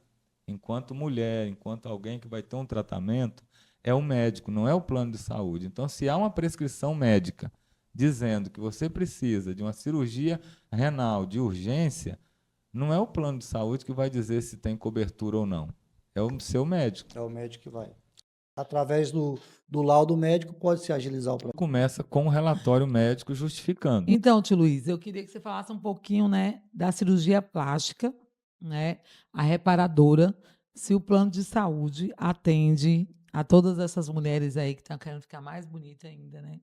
enquanto mulher, enquanto alguém que vai ter um tratamento, é o médico, não é o plano de saúde. Então, se há uma prescrição médica dizendo que você precisa de uma cirurgia renal de urgência, não é o plano de saúde que vai dizer se tem cobertura ou não. É o seu médico. É o médico que vai. Através do laudo médico, pode-se agilizar o processo. Começa com o relatório médico justificando. Então, tio Luiz, eu queria que você falasse um pouquinho, né, da cirurgia plástica, né, a reparadora, se o plano de saúde atende a todas essas mulheres aí que estão querendo ficar mais bonita ainda, né?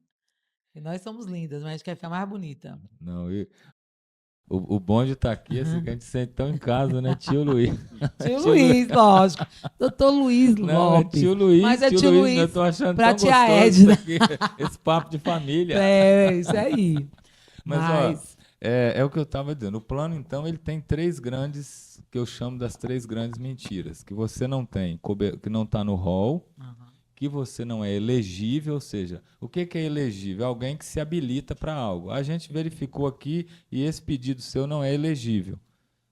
E nós somos lindas, mas a gente quer ficar mais bonita. Não, o bom de estar aqui é assim, que a gente se sente tão em casa, né, tio Luiz? Tio Luiz, lógico. Doutor Luiz Não, é Lopes. tio Luiz, Mas é tio Luiz eu tô achando pra tão tia gostoso Edna. isso aqui, esse papo de família. É, isso aí. Mas, ó, é o que eu estava dizendo. O plano, então, ele tem 3 grandes, que eu chamo das 3 grandes mentiras. Que você não tem, que não está no rol, que você não é elegível, ou seja, o que é elegível? Alguém que se habilita para algo. A gente verificou aqui e esse pedido seu não é elegível.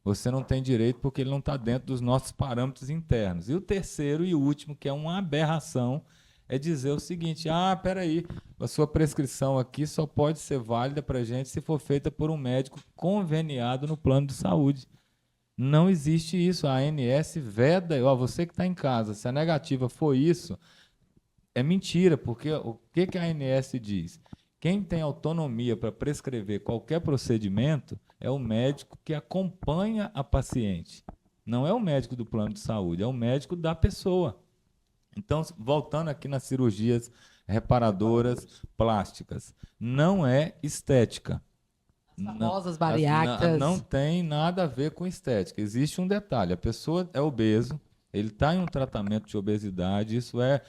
Você não tem direito porque ele não está dentro dos nossos parâmetros internos. E o terceiro e último, que é uma aberração, é dizer o seguinte, peraí, a sua prescrição aqui só pode ser válida para a gente se for feita por um médico conveniado no plano de saúde. Não existe isso. A ANS veda, você que está em casa, se a negativa for isso, é mentira, porque o que a ANS diz? Quem tem autonomia para prescrever qualquer procedimento é o médico que acompanha a paciente. Não é o médico do plano de saúde, é o médico da pessoa. Então, voltando aqui nas cirurgias reparadoras plásticas, não é estética. As famosas bariátricas. Não tem nada a ver com estética. Existe um detalhe, a pessoa é obeso, ele está em um tratamento de obesidade, isso é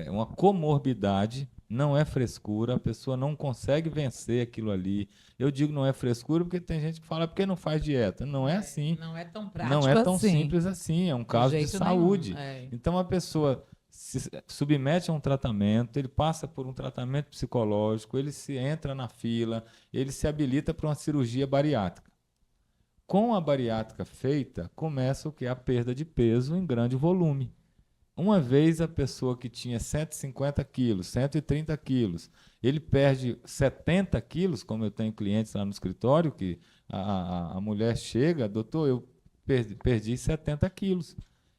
uma comorbidade, não é frescura, a pessoa não consegue vencer aquilo ali. Eu digo não é frescura porque tem gente que fala porque não faz dieta. Não é assim. Não é tão prático Não é tão assim. simples assim, é um caso de saúde. Então a pessoa se submete a um tratamento, ele passa por um tratamento psicológico, ele se entra na fila, ele se habilita para uma cirurgia bariátrica. Com a bariátrica feita, começa o que? A perda de peso em grande volume. Uma vez a pessoa que tinha 150 quilos, 130 quilos, ele perde 70 quilos, como eu tenho clientes lá no escritório, que a mulher chega, doutor, eu perdi 70 quilos.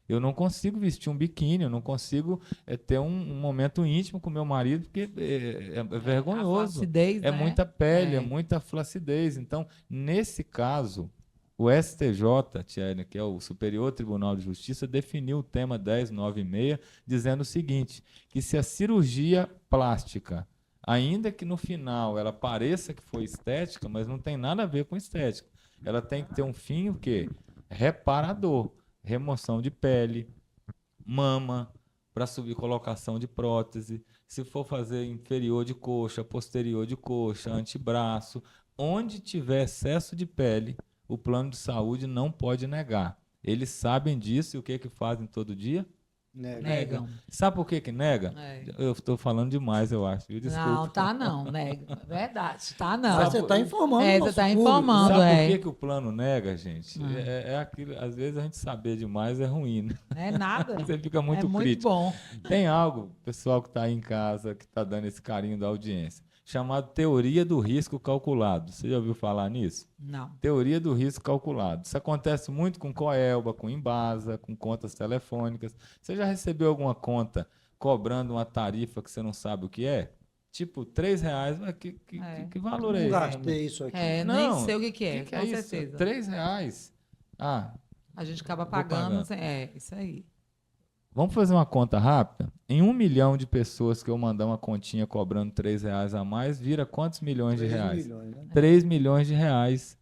Eu não consigo vestir um biquíni, eu não consigo ter um momento íntimo com meu marido, porque é vergonhoso. Flacidez, é muita pele, é muita flacidez. Então, nesse caso, o STJ, Tiana, que é o Superior Tribunal de Justiça, definiu o tema 1096, dizendo o seguinte, que se a cirurgia plástica, ainda que no final ela pareça que foi estética, mas não tem nada a ver com estética, ela tem que ter um fim o quê? Reparador, remoção de pele, mama, para subir colocação de prótese, se for fazer inferior de coxa, posterior de coxa, antebraço, onde tiver excesso de pele, o plano de saúde não pode negar. Eles sabem disso e o que fazem todo dia? Negam. Sabe por que nega? É. Eu estou falando demais, eu acho. Viu? Desculpa. Não, tá não, nega. Verdade, tá não. Mas você está informando. É, o você nosso está público, informando. Sabe é. por que o plano nega, gente? É aquilo, às vezes a gente saber demais é ruim, né? É nada. Você fica muito É muito crítico. bom. Tem algo, pessoal que está aí em casa, que está dando esse carinho da audiência, chamado teoria do risco calculado. Você já ouviu falar nisso? Não. Teoria do risco calculado. Isso acontece muito com Coelba, com Embasa, com contas telefônicas. Você já recebeu alguma conta cobrando uma tarifa que você não sabe o que é? Tipo, R$3, mas que valor é Não esse? gastei isso aqui. É, Não, nem sei o que é, que com é isso? certeza. R$3. Ah, A gente acaba Vou pagando. pagando. É, isso aí. vamos fazer uma conta rápida? Em 1 milhão de pessoas que eu mandar uma continha cobrando R$3 a mais, vira quantos milhões de 3 reais? milhões, né? 3 milhões de reais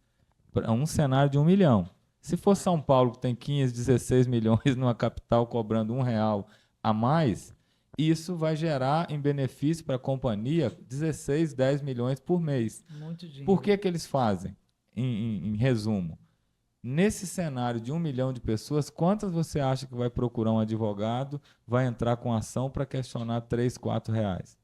para um cenário de 1 milhão. Se for São Paulo, que tem 15, 16 milhões numa capital cobrando R$1 a mais, isso vai gerar em benefício para a companhia 16, 10 milhões por mês. Muito dinheiro. Por que eles fazem? Em resumo, nesse cenário de 1 milhão de pessoas, quantas você acha que vai procurar um advogado, vai entrar com ação para questionar R$3, R$4?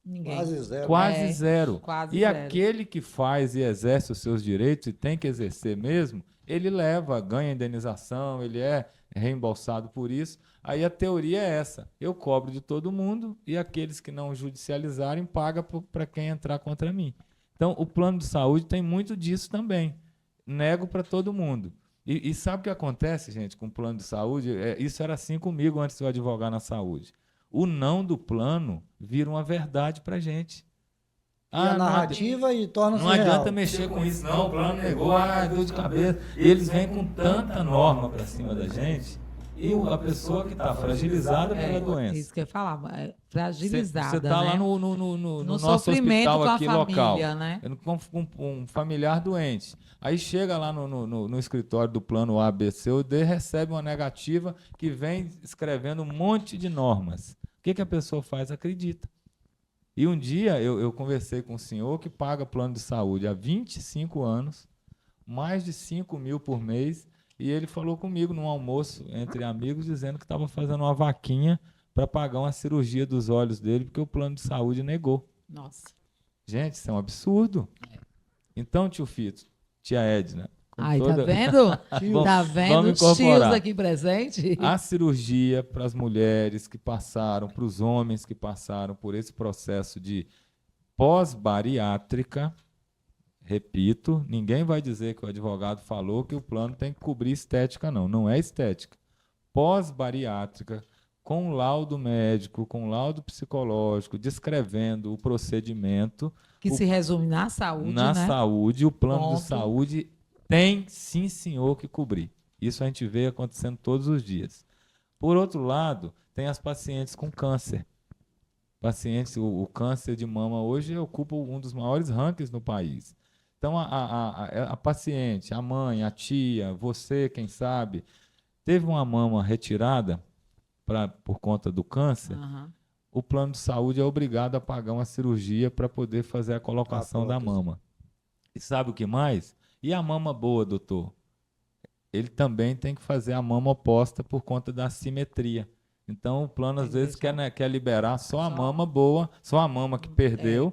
Ninguém. Quase zero. Quase É, zero. quase E zero. aquele que faz e exerce os seus direitos, e tem que exercer mesmo, ele leva, ganha indenização, ele é reembolsado por isso. Aí a teoria é essa: eu cobro de todo mundo e aqueles que não judicializarem pagam para quem entrar contra mim. Então, o plano de saúde tem muito disso também. Nego para todo mundo. E sabe o que acontece, gente, com o plano de saúde? Isso era assim comigo antes de eu advogar na saúde. O não do plano vira uma verdade para gente. E a narrativa e torna-se não adianta real. mexer com isso, não. O plano negou, dor de cabeça. Eles vêm com tanta norma para cima da gente. E a pessoa que está fragilizada pela doença. Isso que eu ia falar, fragilizada. Você está né? lá no no nosso sofrimento hospital com a aqui família, local, né? com um familiar doente. Aí chega lá no escritório do plano A, B, C ou D, recebe uma negativa que vem escrevendo um monte de normas. O que a pessoa faz? Acredita. E um dia eu conversei com um senhor que paga plano de saúde há 25 anos, mais de 5 mil por mês, e ele falou comigo num almoço entre amigos, dizendo que estava fazendo uma vaquinha para pagar uma cirurgia dos olhos dele, porque o plano de saúde negou. Nossa. Gente, isso é um absurdo. Então, tio Fito, tia Edna, Ai, tá vendo? Tá vendo vamos os tios incorporar. aqui presentes? A cirurgia para as mulheres que passaram, para os homens que passaram por esse processo de pós-bariátrica, repito, ninguém vai dizer que o advogado falou que o plano tem que cobrir estética, não. Não é estética. Pós-bariátrica, com laudo médico, com laudo psicológico, descrevendo o procedimento. Que se resume na saúde, Na né? saúde, o plano de Ponto. saúde tem, sim, senhor, que cobrir. Isso a gente vê acontecendo todos os dias. Por outro lado, tem as pacientes com câncer. Pacientes, o câncer de mama hoje ocupa um dos maiores rankings no país. Então, a paciente, a mãe, a tia, você, quem sabe, teve uma mama retirada por conta do câncer, Aham. o plano de saúde é obrigado a pagar uma cirurgia para poder fazer a colocação da prótese. mama. E sabe o que mais? E a mama boa, doutor? Ele também tem que fazer a mama oposta por conta da assimetria. Então, o plano, às Tem que vezes, deixar. quer liberar só a Só- mama boa, só a mama que perdeu.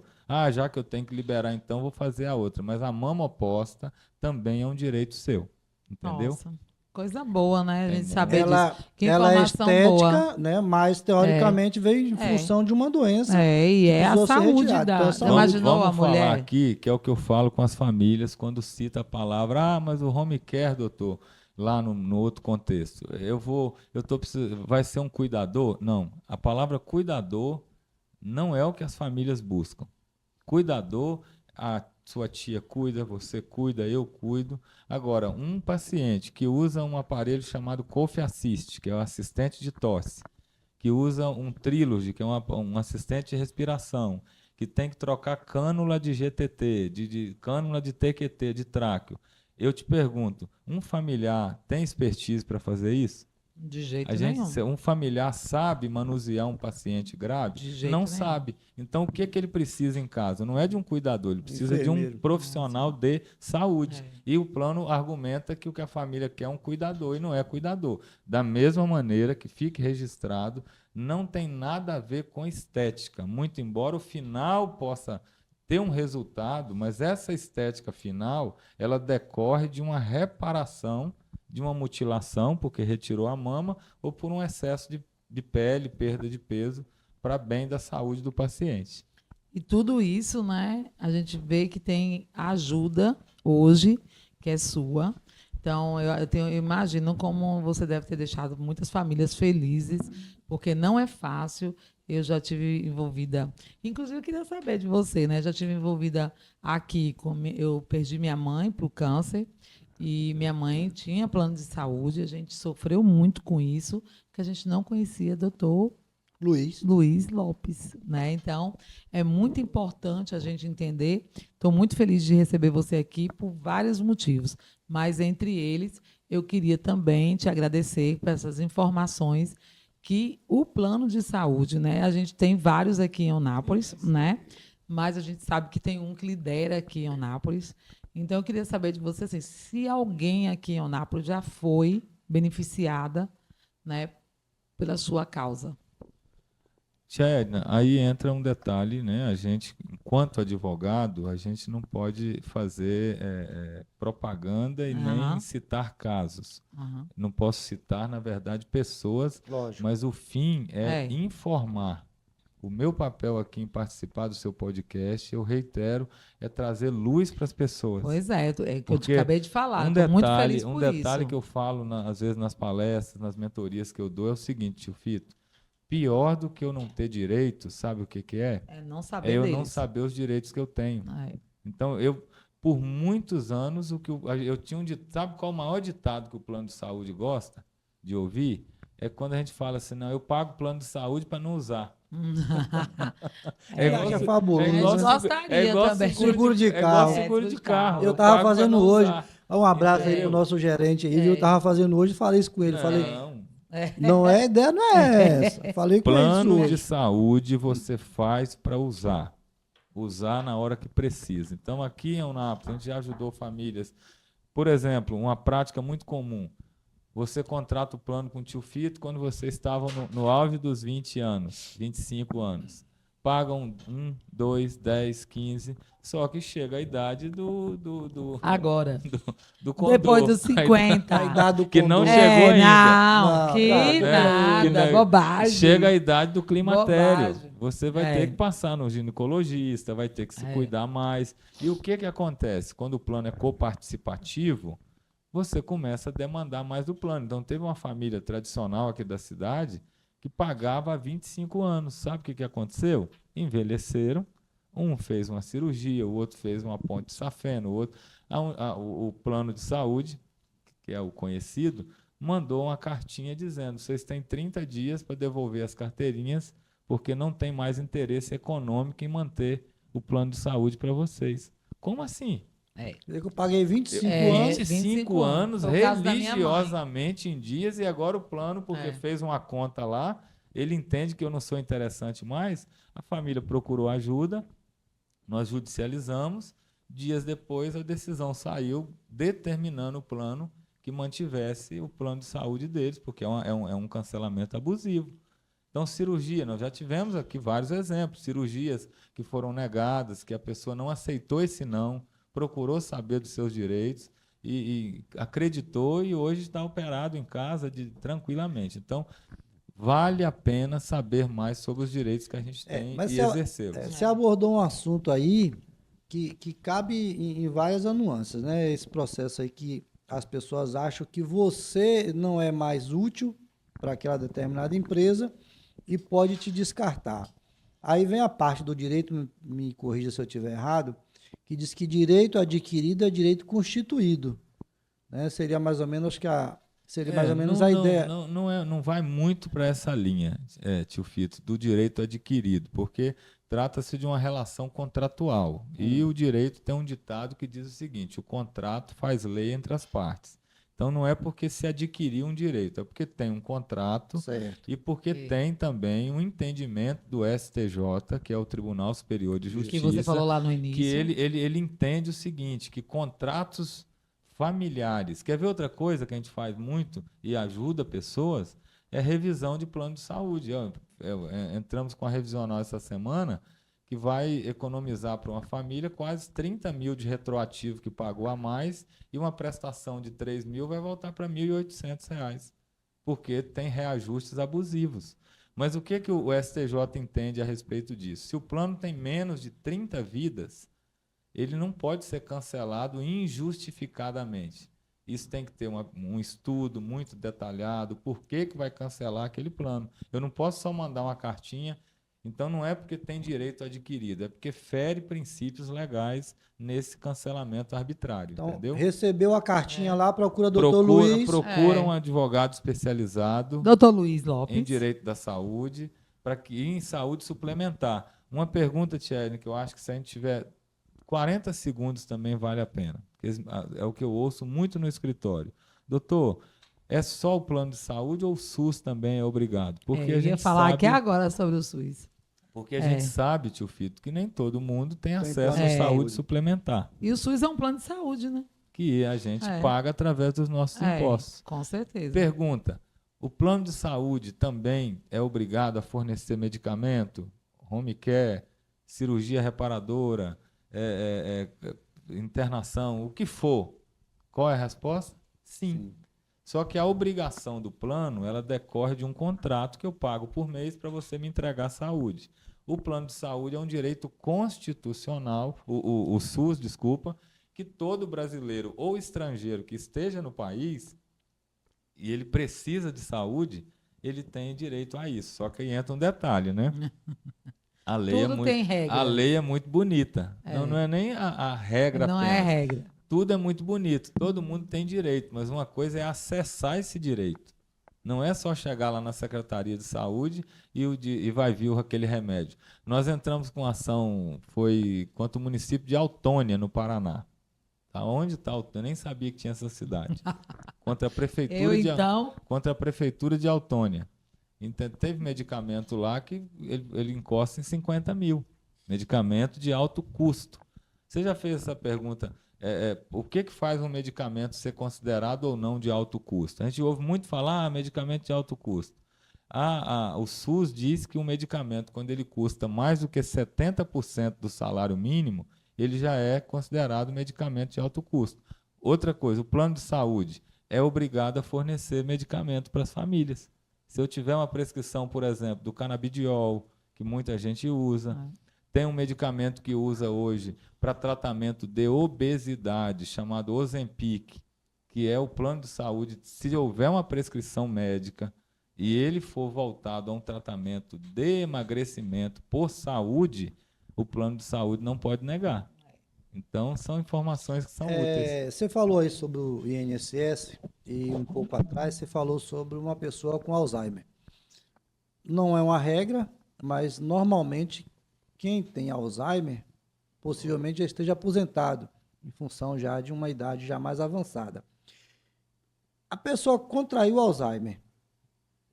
Já que eu tenho que liberar, então vou fazer a outra. Mas a mama oposta também é um direito seu. Entendeu? Nossa, coisa boa, né? A gente Tem saber disso. Ela, Que ela é informação estética, boa. né? Mas teoricamente veio em função de uma doença. É, e é a precisou ser saúde retirado. da. Então, Você saúde. imaginou vamos a falar mulher? aqui, que é o que eu falo com as famílias quando cita a palavra, mas o home care, doutor, lá no outro contexto. Vai ser um cuidador? Não. A palavra cuidador não é o que as famílias buscam. Cuidador, a sua tia cuida, você cuida, eu cuido. Agora, um paciente que usa um aparelho chamado Cough Assist, que é o assistente de tosse, que usa um Trilogy, que é um assistente de respiração, que tem que trocar cânula de GTT, de cânula de TQT, de tráqueo. Eu te pergunto, um familiar tem expertise para fazer isso? De jeito A gente, nenhum. um familiar sabe manusear um paciente grave? De jeito Não nenhum. sabe. Então, o que que ele precisa em casa? Não é de um cuidador, ele precisa de um Enfermeiro. profissional de saúde. É. E o plano argumenta que o que a família quer é um cuidador e não é cuidador. Da mesma maneira que fique registrado, não tem nada a ver com estética, muito embora o final possa ter um resultado, mas essa estética final, ela decorre de uma reparação, de uma mutilação, porque retirou a mama, ou por um excesso de pele, perda de peso, para bem da saúde do paciente. E tudo isso, né? A gente vê que tem ajuda hoje, que é sua. Então, eu imagino como você deve ter deixado muitas famílias felizes, porque não é fácil. Eu já tive envolvida, inclusive eu queria saber de você, né? Já tive envolvida aqui, eu perdi minha mãe para o câncer, e minha mãe tinha plano de saúde, a gente sofreu muito com isso, porque a gente não conhecia doutor Luiz Lopes, né? Então, é muito importante a gente entender. Estou muito feliz de receber você aqui por vários motivos, mas entre eles, eu queria também te agradecer por essas informações que o plano de saúde, né? A gente tem vários aqui em Eunápolis, né? Mas a gente sabe que tem um que lidera aqui em Eunápolis. Então, eu queria saber de você, assim, se alguém aqui em Eunápolis já foi beneficiada, né, pela sua causa. Tia Edna, aí entra um detalhe, né? A gente, enquanto advogado, a gente não pode fazer propaganda e nem Aham. citar casos. Aham. Não posso citar, na verdade, pessoas, Lógico. mas o fim é É. informar. O meu papel aqui em participar do seu podcast, eu reitero, é trazer luz para as pessoas. Pois é, é que eu te Porque acabei de falar. Um Estou muito detalhe, feliz um por detalhe isso. que eu falo, às vezes, nas palestras, nas mentorias que eu dou, é o seguinte, tio Fito, pior do que eu não ter direito, sabe o que que é? É não É saber eu deles. não saber os direitos que eu tenho. É. Então, por muitos anos, eu tinha sabe qual o maior ditado que o plano de saúde gosta de ouvir? É quando a gente fala assim, não, eu pago o plano de saúde para não usar. É, acho fabuloso, A gente né? gostaria também. Seguro de É igual carro. seguro de carro. Eu tava pago pra fazendo não hoje. usar. Um abraço aí Entendeu? pro nosso gerente aí, viu? Eu tava fazendo hoje e falei isso com ele. Falei, Não. não é ideia, não é essa. Falei com ele Plano isso de hoje. saúde você faz para usar. Usar na hora que precisa. Então, aqui em Eunápolis, a gente já ajudou famílias. Por exemplo, uma prática muito comum. Você contrata o plano com o tio Fito quando você estava no auge dos 20 anos, 25 anos. Pagam 1, 2, 10, 15. Só que chega a idade Agora. do condor. Depois dos A 50. A idade do que não condor. chegou ainda. Não, Não, que cara, nada, bobagem. Chega a idade do climatério. Bobagem. Você vai ter que passar no ginecologista, vai ter que se cuidar mais. E o que acontece? Quando o plano é coparticipativo, você começa a demandar mais do plano. Então, teve uma família tradicional aqui da cidade que pagava há 25 anos. Sabe o que aconteceu? Envelheceram. Um fez uma cirurgia, o outro fez uma ponte de safena, o outro... O plano de saúde, que é o conhecido, mandou uma cartinha dizendo: vocês têm 30 dias para devolver as carteirinhas, porque não tem mais interesse econômico em manter o plano de saúde para vocês. Como assim? Eu paguei 25 anos. 25 anos, Foi o caso da minha mãe. religiosamente em dias, e agora o plano, porque fez uma conta lá, ele entende que eu não sou interessante mais, a família procurou ajuda, nós judicializamos, dias depois a decisão saiu determinando o plano que mantivesse o plano de saúde deles, porque é um cancelamento abusivo. Então, cirurgia, nós já tivemos aqui vários exemplos, cirurgias que foram negadas, que a pessoa não aceitou esse não, procurou saber dos seus direitos e acreditou e hoje está operado em casa tranquilamente. Então, vale a pena saber mais sobre os direitos que a gente tem e exercê-los. Você abordou um assunto aí que cabe em várias nuances, né? Esse processo aí que as pessoas acham que você não é mais útil para aquela determinada empresa e pode te descartar. Aí vem a parte do direito, me corrija se eu estiver errado, que diz que direito adquirido é direito constituído, né? Seria mais ou menos a ideia. Não vai muito para essa linha, tio Fito, do direito adquirido, porque trata-se de uma relação contratual. E o direito tem um ditado que diz o seguinte: o contrato faz lei entre as partes. Então, Então, não é porque se adquiriu um direito, é porque tem um contrato Certo. e porque tem também um entendimento do STJ, que é o Tribunal Superior de Que Justiça, você falou lá no início. que ele entende o seguinte, que contratos familiares... Quer ver outra coisa que a gente faz muito e ajuda pessoas? É revisão de plano de saúde. Entramos com a revisional essa semana, que vai economizar para uma família quase 30 mil de retroativo que pagou a mais e uma prestação de 3 mil vai voltar para R$ 1.800, porque tem reajustes abusivos. Mas o que o STJ entende a respeito disso? Se o plano tem menos de 30 vidas, ele não pode ser cancelado injustificadamente. Isso tem que ter um estudo muito detalhado, por que vai cancelar aquele plano. Eu não posso só mandar uma cartinha. Então, não é porque tem direito adquirido, é porque fere princípios legais nesse cancelamento arbitrário, Então, entendeu? recebeu a cartinha lá, procura Dr. Luiz. Procura um advogado especializado Dr. Luiz Lopes. em direito da saúde, para que em saúde suplementar. Uma pergunta, Thierry, que eu acho que se a gente tiver 40 segundos também vale a pena. É o que eu ouço muito no escritório. Doutor, é só o plano de saúde ou o SUS também é obrigado? Porque Eu a gente ia falar sabe... aqui agora sobre o SUS. Porque a gente sabe, tio Fito, que nem todo mundo tem acesso plano à de saúde saúde. suplementar, E o SUS é um plano de saúde, né? que a gente paga através dos nossos impostos. Com certeza. Pergunta, o plano de saúde também é obrigado a fornecer medicamento, home care, cirurgia reparadora, internação, o que for? Qual é a resposta? Sim. Só que a obrigação do plano, ela decorre de um contrato que eu pago por mês para você me entregar saúde. O plano de saúde é um direito constitucional, o SUS, desculpa, que todo brasileiro ou estrangeiro que esteja no país e ele precisa de saúde, ele tem direito a isso. Só que aí entra um detalhe, né? A lei, tem regra. a lei é muito bonita. Não é nem a regra Não apenas. é regra. Tudo é muito bonito, todo mundo tem direito, mas uma coisa é acessar esse direito. Não é só chegar lá na Secretaria de Saúde e vai vir aquele remédio. Nós entramos com ação, foi contra o município de Autônia, no Paraná. Tá? Onde está Autônia? Eu nem sabia que tinha essa cidade. Contra a prefeitura de Autônia. Então, teve medicamento lá que ele encosta em 50 mil. Medicamento de alto custo. Você já fez essa pergunta? O que faz um medicamento ser considerado ou não de alto custo? A gente ouve muito falar medicamento de alto custo. O SUS diz que um medicamento, quando ele custa mais do que 70% do salário mínimo, ele já é considerado medicamento de alto custo. Outra coisa, o plano de saúde é obrigado a fornecer medicamento para as famílias. Se eu tiver uma prescrição, por exemplo, do canabidiol, que muita gente usa, tem um medicamento que usa hoje para tratamento de obesidade, chamado Ozempic, que é o plano de saúde, se houver uma prescrição médica e ele for voltado a um tratamento de emagrecimento por saúde, o plano de saúde não pode negar. Então, são informações que são úteis. Você falou aí sobre o INSS e um pouco atrás você falou sobre uma pessoa com Alzheimer. Não é uma regra, mas normalmente quem tem Alzheimer possivelmente já esteja aposentado, em função já de uma idade já mais avançada. A pessoa contraiu Alzheimer,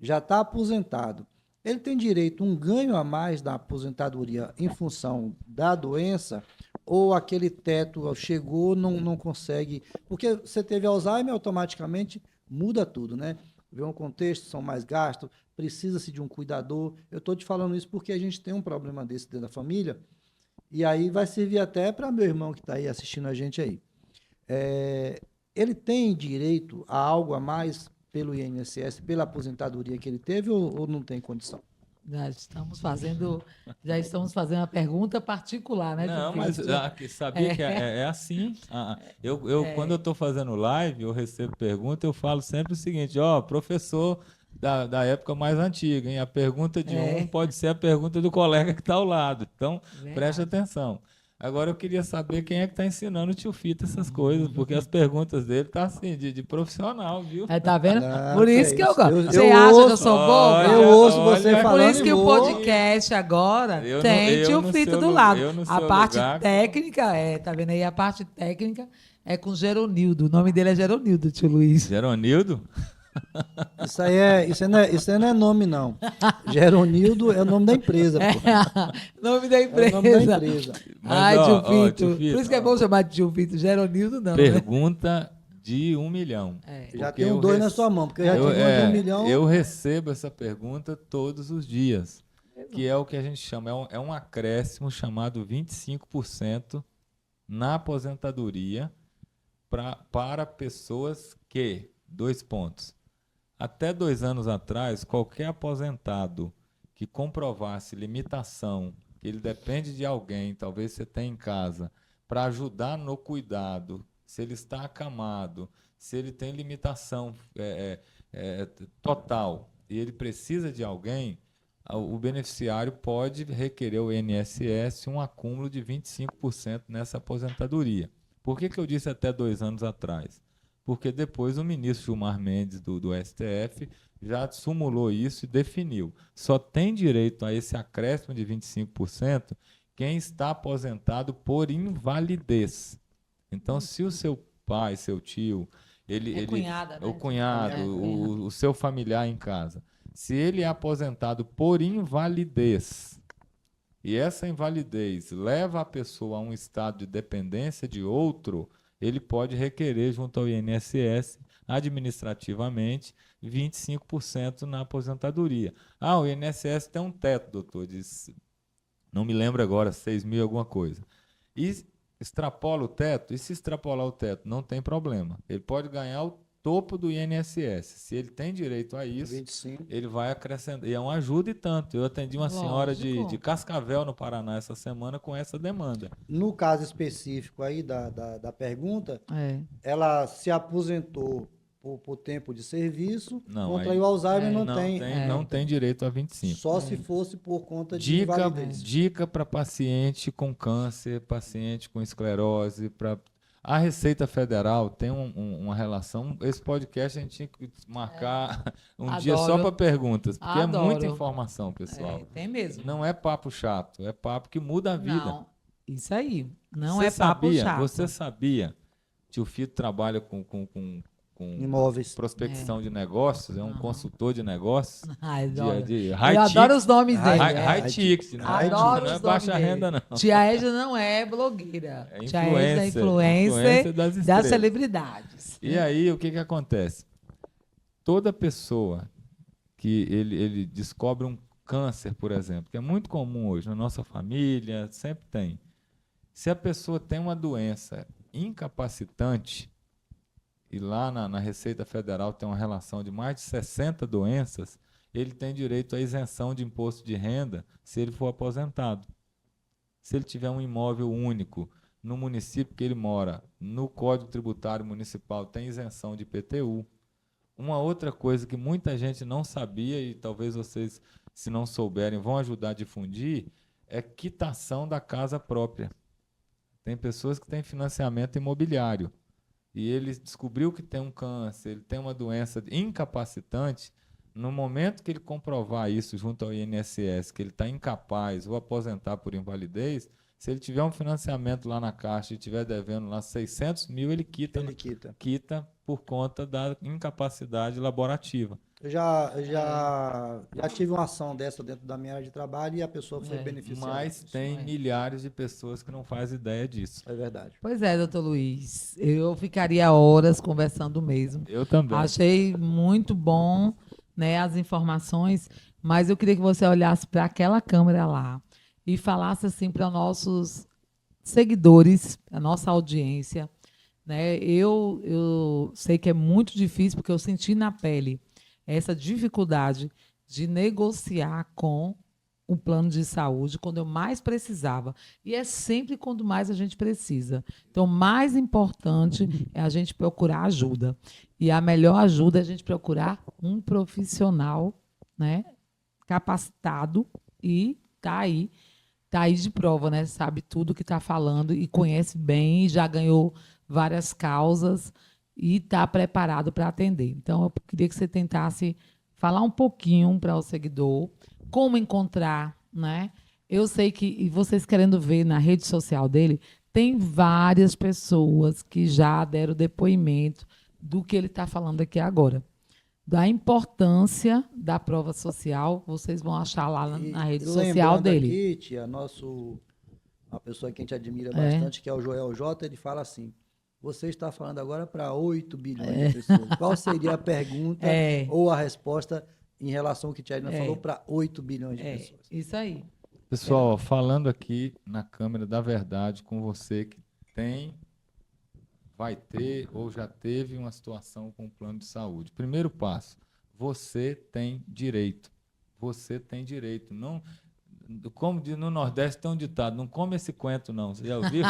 já está aposentado. Ele tem direito a um ganho a mais da aposentadoria em função da doença, ou aquele teto chegou, não consegue... Porque você teve Alzheimer, automaticamente muda tudo, né? Vê um contexto, são mais gastos, precisa-se de um cuidador. Eu estou te falando isso porque a gente tem um problema desse dentro da família, e aí vai servir até para meu irmão que está aí assistindo a gente aí. Ele tem direito a algo a mais pelo INSS, pela aposentadoria que ele teve, ou não tem condição? Já estamos fazendo uma pergunta particular, né? Não, mas sabia que é assim. Quando eu estou fazendo live, eu recebo pergunta, eu falo sempre o seguinte, professor da época mais antiga, hein? A pergunta de um pode ser a pergunta do colega que está ao lado. Então, preste atenção. Agora eu queria saber quem é que está ensinando o tio Fito essas coisas, porque as perguntas dele tá assim, de profissional, viu? Tá vendo? Não, Por que isso é que eu isso. gosto. Você Eu acha que eu ouço- sou boba? Eu ouço você olha, Por falando isso que e o vou. podcast agora Eu no- tem eu tio no Fito seu do lu- lado. eu no A seu parte lugar, técnica tá vendo aí? A parte técnica é com Geronildo. O nome dele é Geronildo, tio Luiz. Geronildo? Isso aí não é nome, não. Geronildo é o nome da empresa, pô. Nome da É o nome da empresa. empresa. Mas, Ai, ó, tio ó, Fito. tio Fito, Por isso que é bom chamar de tio Fito. Geronildo não, né? Pergunta de 1 milhão. Já Porque tenho eu 2 na rece- sua mão, porque eu já eu, tive uma de 1 é, milhão. eu recebo essa pergunta todos os dias, que é o que a gente chama, é um acréscimo chamado 25% na aposentadoria para pessoas que, 2 pontos, até 2 anos atrás, qualquer aposentado que comprovasse limitação, que ele depende de alguém, talvez você tenha em casa, para ajudar no cuidado, se ele está acamado, se ele tem limitação total e ele precisa de alguém, o beneficiário pode requerer ao INSS um acúmulo de 25% nessa aposentadoria. Por que eu disse até 2 anos atrás? Porque depois o ministro Gilmar Mendes, do STF, já sumulou isso e definiu. Só tem direito a esse acréscimo de 25% quem está aposentado por invalidez. Então, se o seu pai, seu tio, Cunhada, né? o cunhado, Cunhado. o seu familiar em casa, se ele é aposentado por invalidez e essa invalidez leva a pessoa a um estado de dependência de outro, ele pode requerer junto ao INSS, administrativamente, 25% na aposentadoria. O INSS tem um teto, doutor, não me lembro agora, 6 mil alguma coisa. E extrapola o teto, e se extrapolar o teto, não tem problema. Ele pode ganhar o topo do INSS. Se ele tem direito a isso, 25. ele vai acrescentar. E é uma ajuda e tanto. Eu atendi uma senhora de Cascavel, no Paraná, essa semana com essa demanda. No caso específico aí da pergunta, É. ela se aposentou por tempo de serviço, Não, contra aí- o Alzheimer não tem direito a 25. Só se fosse por conta de invalidez. Dica para paciente com câncer, paciente com esclerose. A Receita Federal tem uma relação. Esse podcast a gente tinha que marcar um dia só Adoro. para perguntas, porque é Adoro. muita informação, pessoal. Tem mesmo. Não é papo chato, é papo que muda a vida. Não, isso aí. Não Você é papo sabia, chato. Você sabia que o Fito trabalha com Imóveis. prospecção de negócios, é um consultor de negócios, Ai, adoro. de high Eu adoro ticket, os nomes dele. high ticket, né? Adoro Não é os baixa nomes renda, dele. não. Tia Edna não é blogueira. É Tia Edna é influencer das das estrelas. celebridades. E aí, o que acontece? Toda pessoa que ele descobre um câncer, por exemplo, que é muito comum hoje na nossa família, sempre tem. Se a pessoa tem uma doença incapacitante, e lá na Receita Federal tem uma relação de mais de 60 doenças, ele tem direito à isenção de imposto de renda se ele for aposentado. Se ele tiver um imóvel único no município que ele mora, no Código Tributário Municipal tem isenção de IPTU. Uma outra coisa que muita gente não sabia, e talvez vocês, se não souberem, vão ajudar a difundir, é quitação da casa própria. Tem pessoas que têm financiamento imobiliário e ele descobriu que tem um câncer, ele tem uma doença incapacitante. No momento que ele comprovar isso junto ao INSS, que ele está incapaz ou aposentar por invalidez, se ele tiver um financiamento lá na Caixa e estiver devendo lá 600 mil, ele quita por conta da incapacidade laborativa. Eu já tive uma ação dessa dentro da minha área de trabalho e a pessoa foi beneficiada. Mas tem milhares de pessoas que não fazem ideia disso. É verdade. Pois é, doutor Luiz. Eu ficaria horas conversando mesmo. Eu também. Achei muito bom, né, as informações, mas eu queria que você olhasse para aquela câmera lá e falasse assim para nossos seguidores, a nossa audiência, né? Eu sei que é muito difícil, porque eu senti na pele essa dificuldade de negociar com o plano de saúde quando eu mais precisava. E é sempre quando mais a gente precisa. Então, o mais importante é a gente procurar ajuda. E a melhor ajuda é a gente procurar um profissional, né, capacitado e tá aí tá aí de prova, né? Sabe tudo que está falando e conhece bem, já ganhou várias causas e está preparado para atender. Então, eu queria que você tentasse falar um pouquinho para o seguidor como encontrar, né? Eu sei que, e vocês querendo ver na rede social dele, tem várias pessoas que já deram depoimento do que ele está falando aqui agora. Da importância da prova social, vocês vão achar lá na rede social lembrando dele. aqui, tia, uma pessoa que a gente admira bastante, que é o Joel J, ele fala assim: você está falando agora para 8 bilhões de pessoas. Qual seria a pergunta ou a resposta em relação ao que a tia Edna falou para 8 bilhões de pessoas? Isso aí. Pessoal, falando aqui na câmera da verdade com você que vai ter ou já teve uma situação com o plano de saúde. Primeiro passo, você tem direito. Você tem direito. Não, como no Nordeste tem um ditado, não come esse coentro não. Você já ouviu?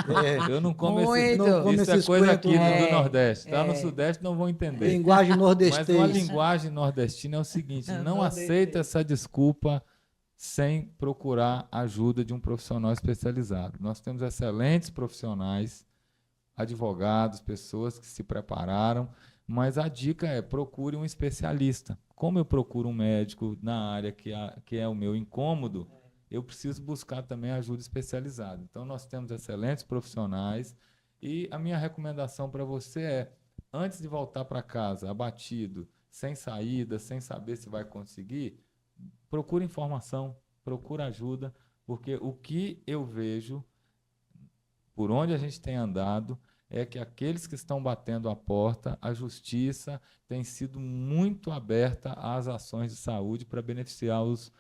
Eu não como esse Muito. Isso é coisa aqui do Nordeste. Tá? No Sudeste não vão entender. Linguagem Mas nordestina. uma linguagem nordestina é o seguinte, não aceita essa desculpa sem procurar ajuda de um profissional especializado. Nós temos excelentes profissionais, advogados, pessoas que se prepararam, mas a dica é procure um especialista. Como eu procuro um médico na área que é o meu incômodo, eu preciso buscar também ajuda especializada. Então, nós temos excelentes profissionais e a minha recomendação para você é, antes de voltar para casa abatido, sem saída, sem saber se vai conseguir, procura informação, procura ajuda, porque o que eu vejo, por onde a gente tem andado, é que aqueles que estão batendo a porta, a justiça tem sido muito aberta às ações de saúde para beneficiar os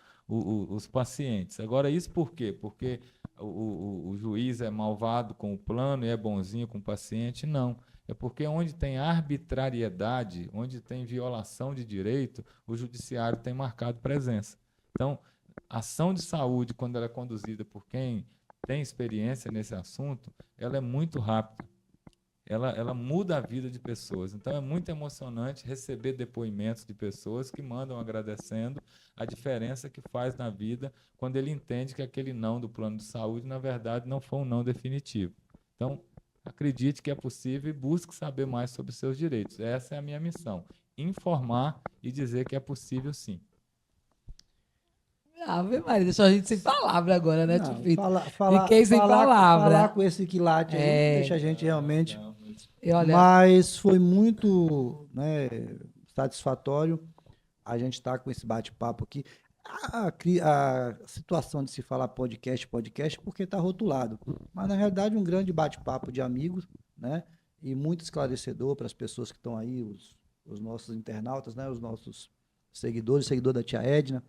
pacientes. Agora, isso por quê? Porque o juiz é malvado com o plano e é bonzinho com o paciente? Não. É porque onde tem arbitrariedade, onde tem violação de direito, o judiciário tem marcado presença. Então, a ação de saúde, quando ela é conduzida por quem tem experiência nesse assunto, ela é muito rápida. Ela muda a vida de pessoas. Então, é muito emocionante receber depoimentos de pessoas que mandam agradecendo a diferença que faz na vida quando ele entende que aquele não do plano de saúde, na verdade, não foi um não definitivo. Então, acredite que é possível e busque saber mais sobre os seus direitos. Essa é a minha missão. Informar e dizer que é possível, sim. Ave Maria, deixou a gente sem palavra agora, né, Não, Tio Fiquei sem palavra. Falar com esse quilate aí deixa a gente realmente... E olha, Mas foi muito, né, satisfatório a gente estar com esse bate-papo aqui. A situação de se falar podcast, porque está rotulado. Mas, na realidade, um grande bate-papo de amigos, né? E muito esclarecedor para as pessoas que estão aí, os nossos internautas, né? Os nossos seguidores, seguidor da tia Edna.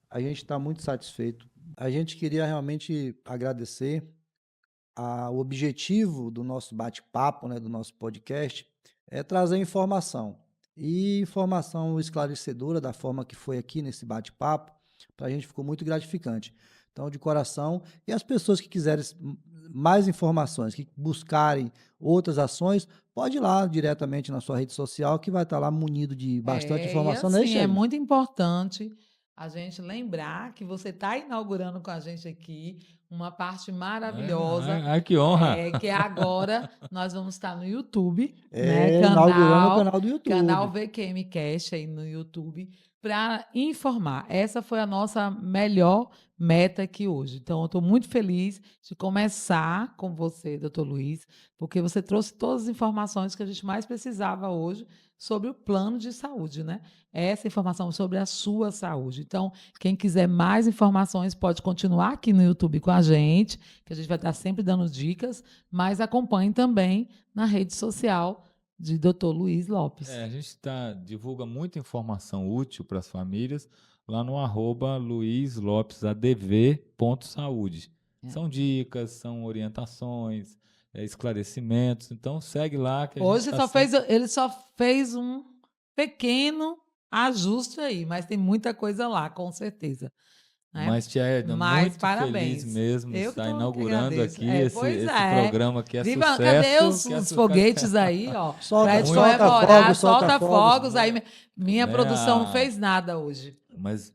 A gente está muito satisfeito. A gente queria realmente agradecer. O objetivo do nosso bate-papo, né, do nosso podcast, é trazer informação. E informação esclarecedora da forma que foi aqui nesse bate-papo, para a gente ficou muito gratificante. Então, de coração, e as pessoas que quiserem mais informações, que buscarem outras ações, pode ir lá diretamente na sua rede social, que vai estar lá munido de bastante informação. E assim, né, é muito importante a gente lembrar que você está inaugurando com a gente aqui uma parte maravilhosa. Ai, que honra! Que agora nós vamos estar no YouTube, inaugurando o canal do YouTube. Canal VQM Cash aí no YouTube, para informar. Essa foi a nossa melhor meta aqui hoje. Então, eu estou muito feliz de começar com você, doutor Luiz, porque você trouxe todas as informações que a gente mais precisava hoje sobre o plano de saúde, né? Essa informação sobre a sua saúde. Então, quem quiser mais informações pode continuar aqui no YouTube com a gente, que a gente vai estar sempre dando dicas, mas acompanhe também na rede social de Dr. Luiz Lopes. A gente divulga muita informação útil para as famílias lá no @luizlopesadv.saúde. São dicas, são orientações, esclarecimentos. Então, segue lá. Que hoje ele só fez um pequeno ajuste aí, mas tem muita coisa lá, com certeza. Né? Mas, tia Edna, muito feliz mesmo estar inaugurando aqui esse programa que é sucesso. Cadê os foguetes aí, ó? Solta fogos. Aí minha produção não fez nada hoje. Mas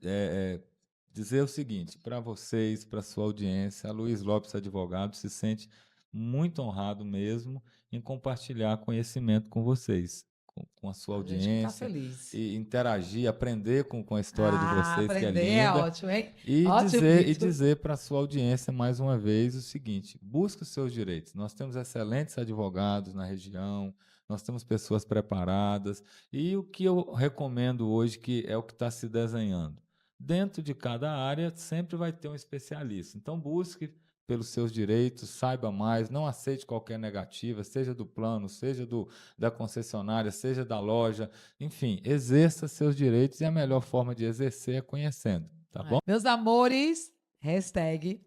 dizer o seguinte, para vocês, para sua audiência, a Luiz Lopes Advogado se sente muito honrado mesmo em compartilhar conhecimento com vocês, com a sua A gente que tá audiência, feliz. e interagir, aprender com a história de vocês, que é Aprender é linda. ótimo, hein? E Ótimo, Vitor. dizer para a sua audiência mais uma vez o seguinte: busque os seus direitos. Nós temos excelentes advogados na região, nós temos pessoas preparadas, e o que eu recomendo hoje, que é o que está se desenhando. Dentro de cada área sempre vai ter um especialista. Então busque pelos seus direitos, saiba mais, não aceite qualquer negativa, seja do plano, seja da concessionária, seja da loja, enfim, exerça seus direitos, e a melhor forma de exercer é conhecendo, tá bom? Meus amores, hashtag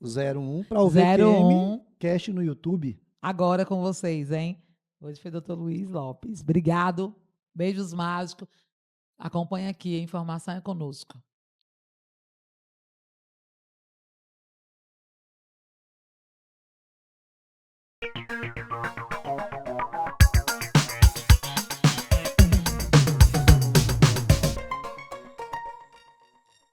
01 para o VTM 01 Cast no YouTube. agora com vocês, hein? Hoje foi o Dr. Luiz Lopes. Obrigado. Beijos mágicos. Acompanha aqui, a informação é conosco.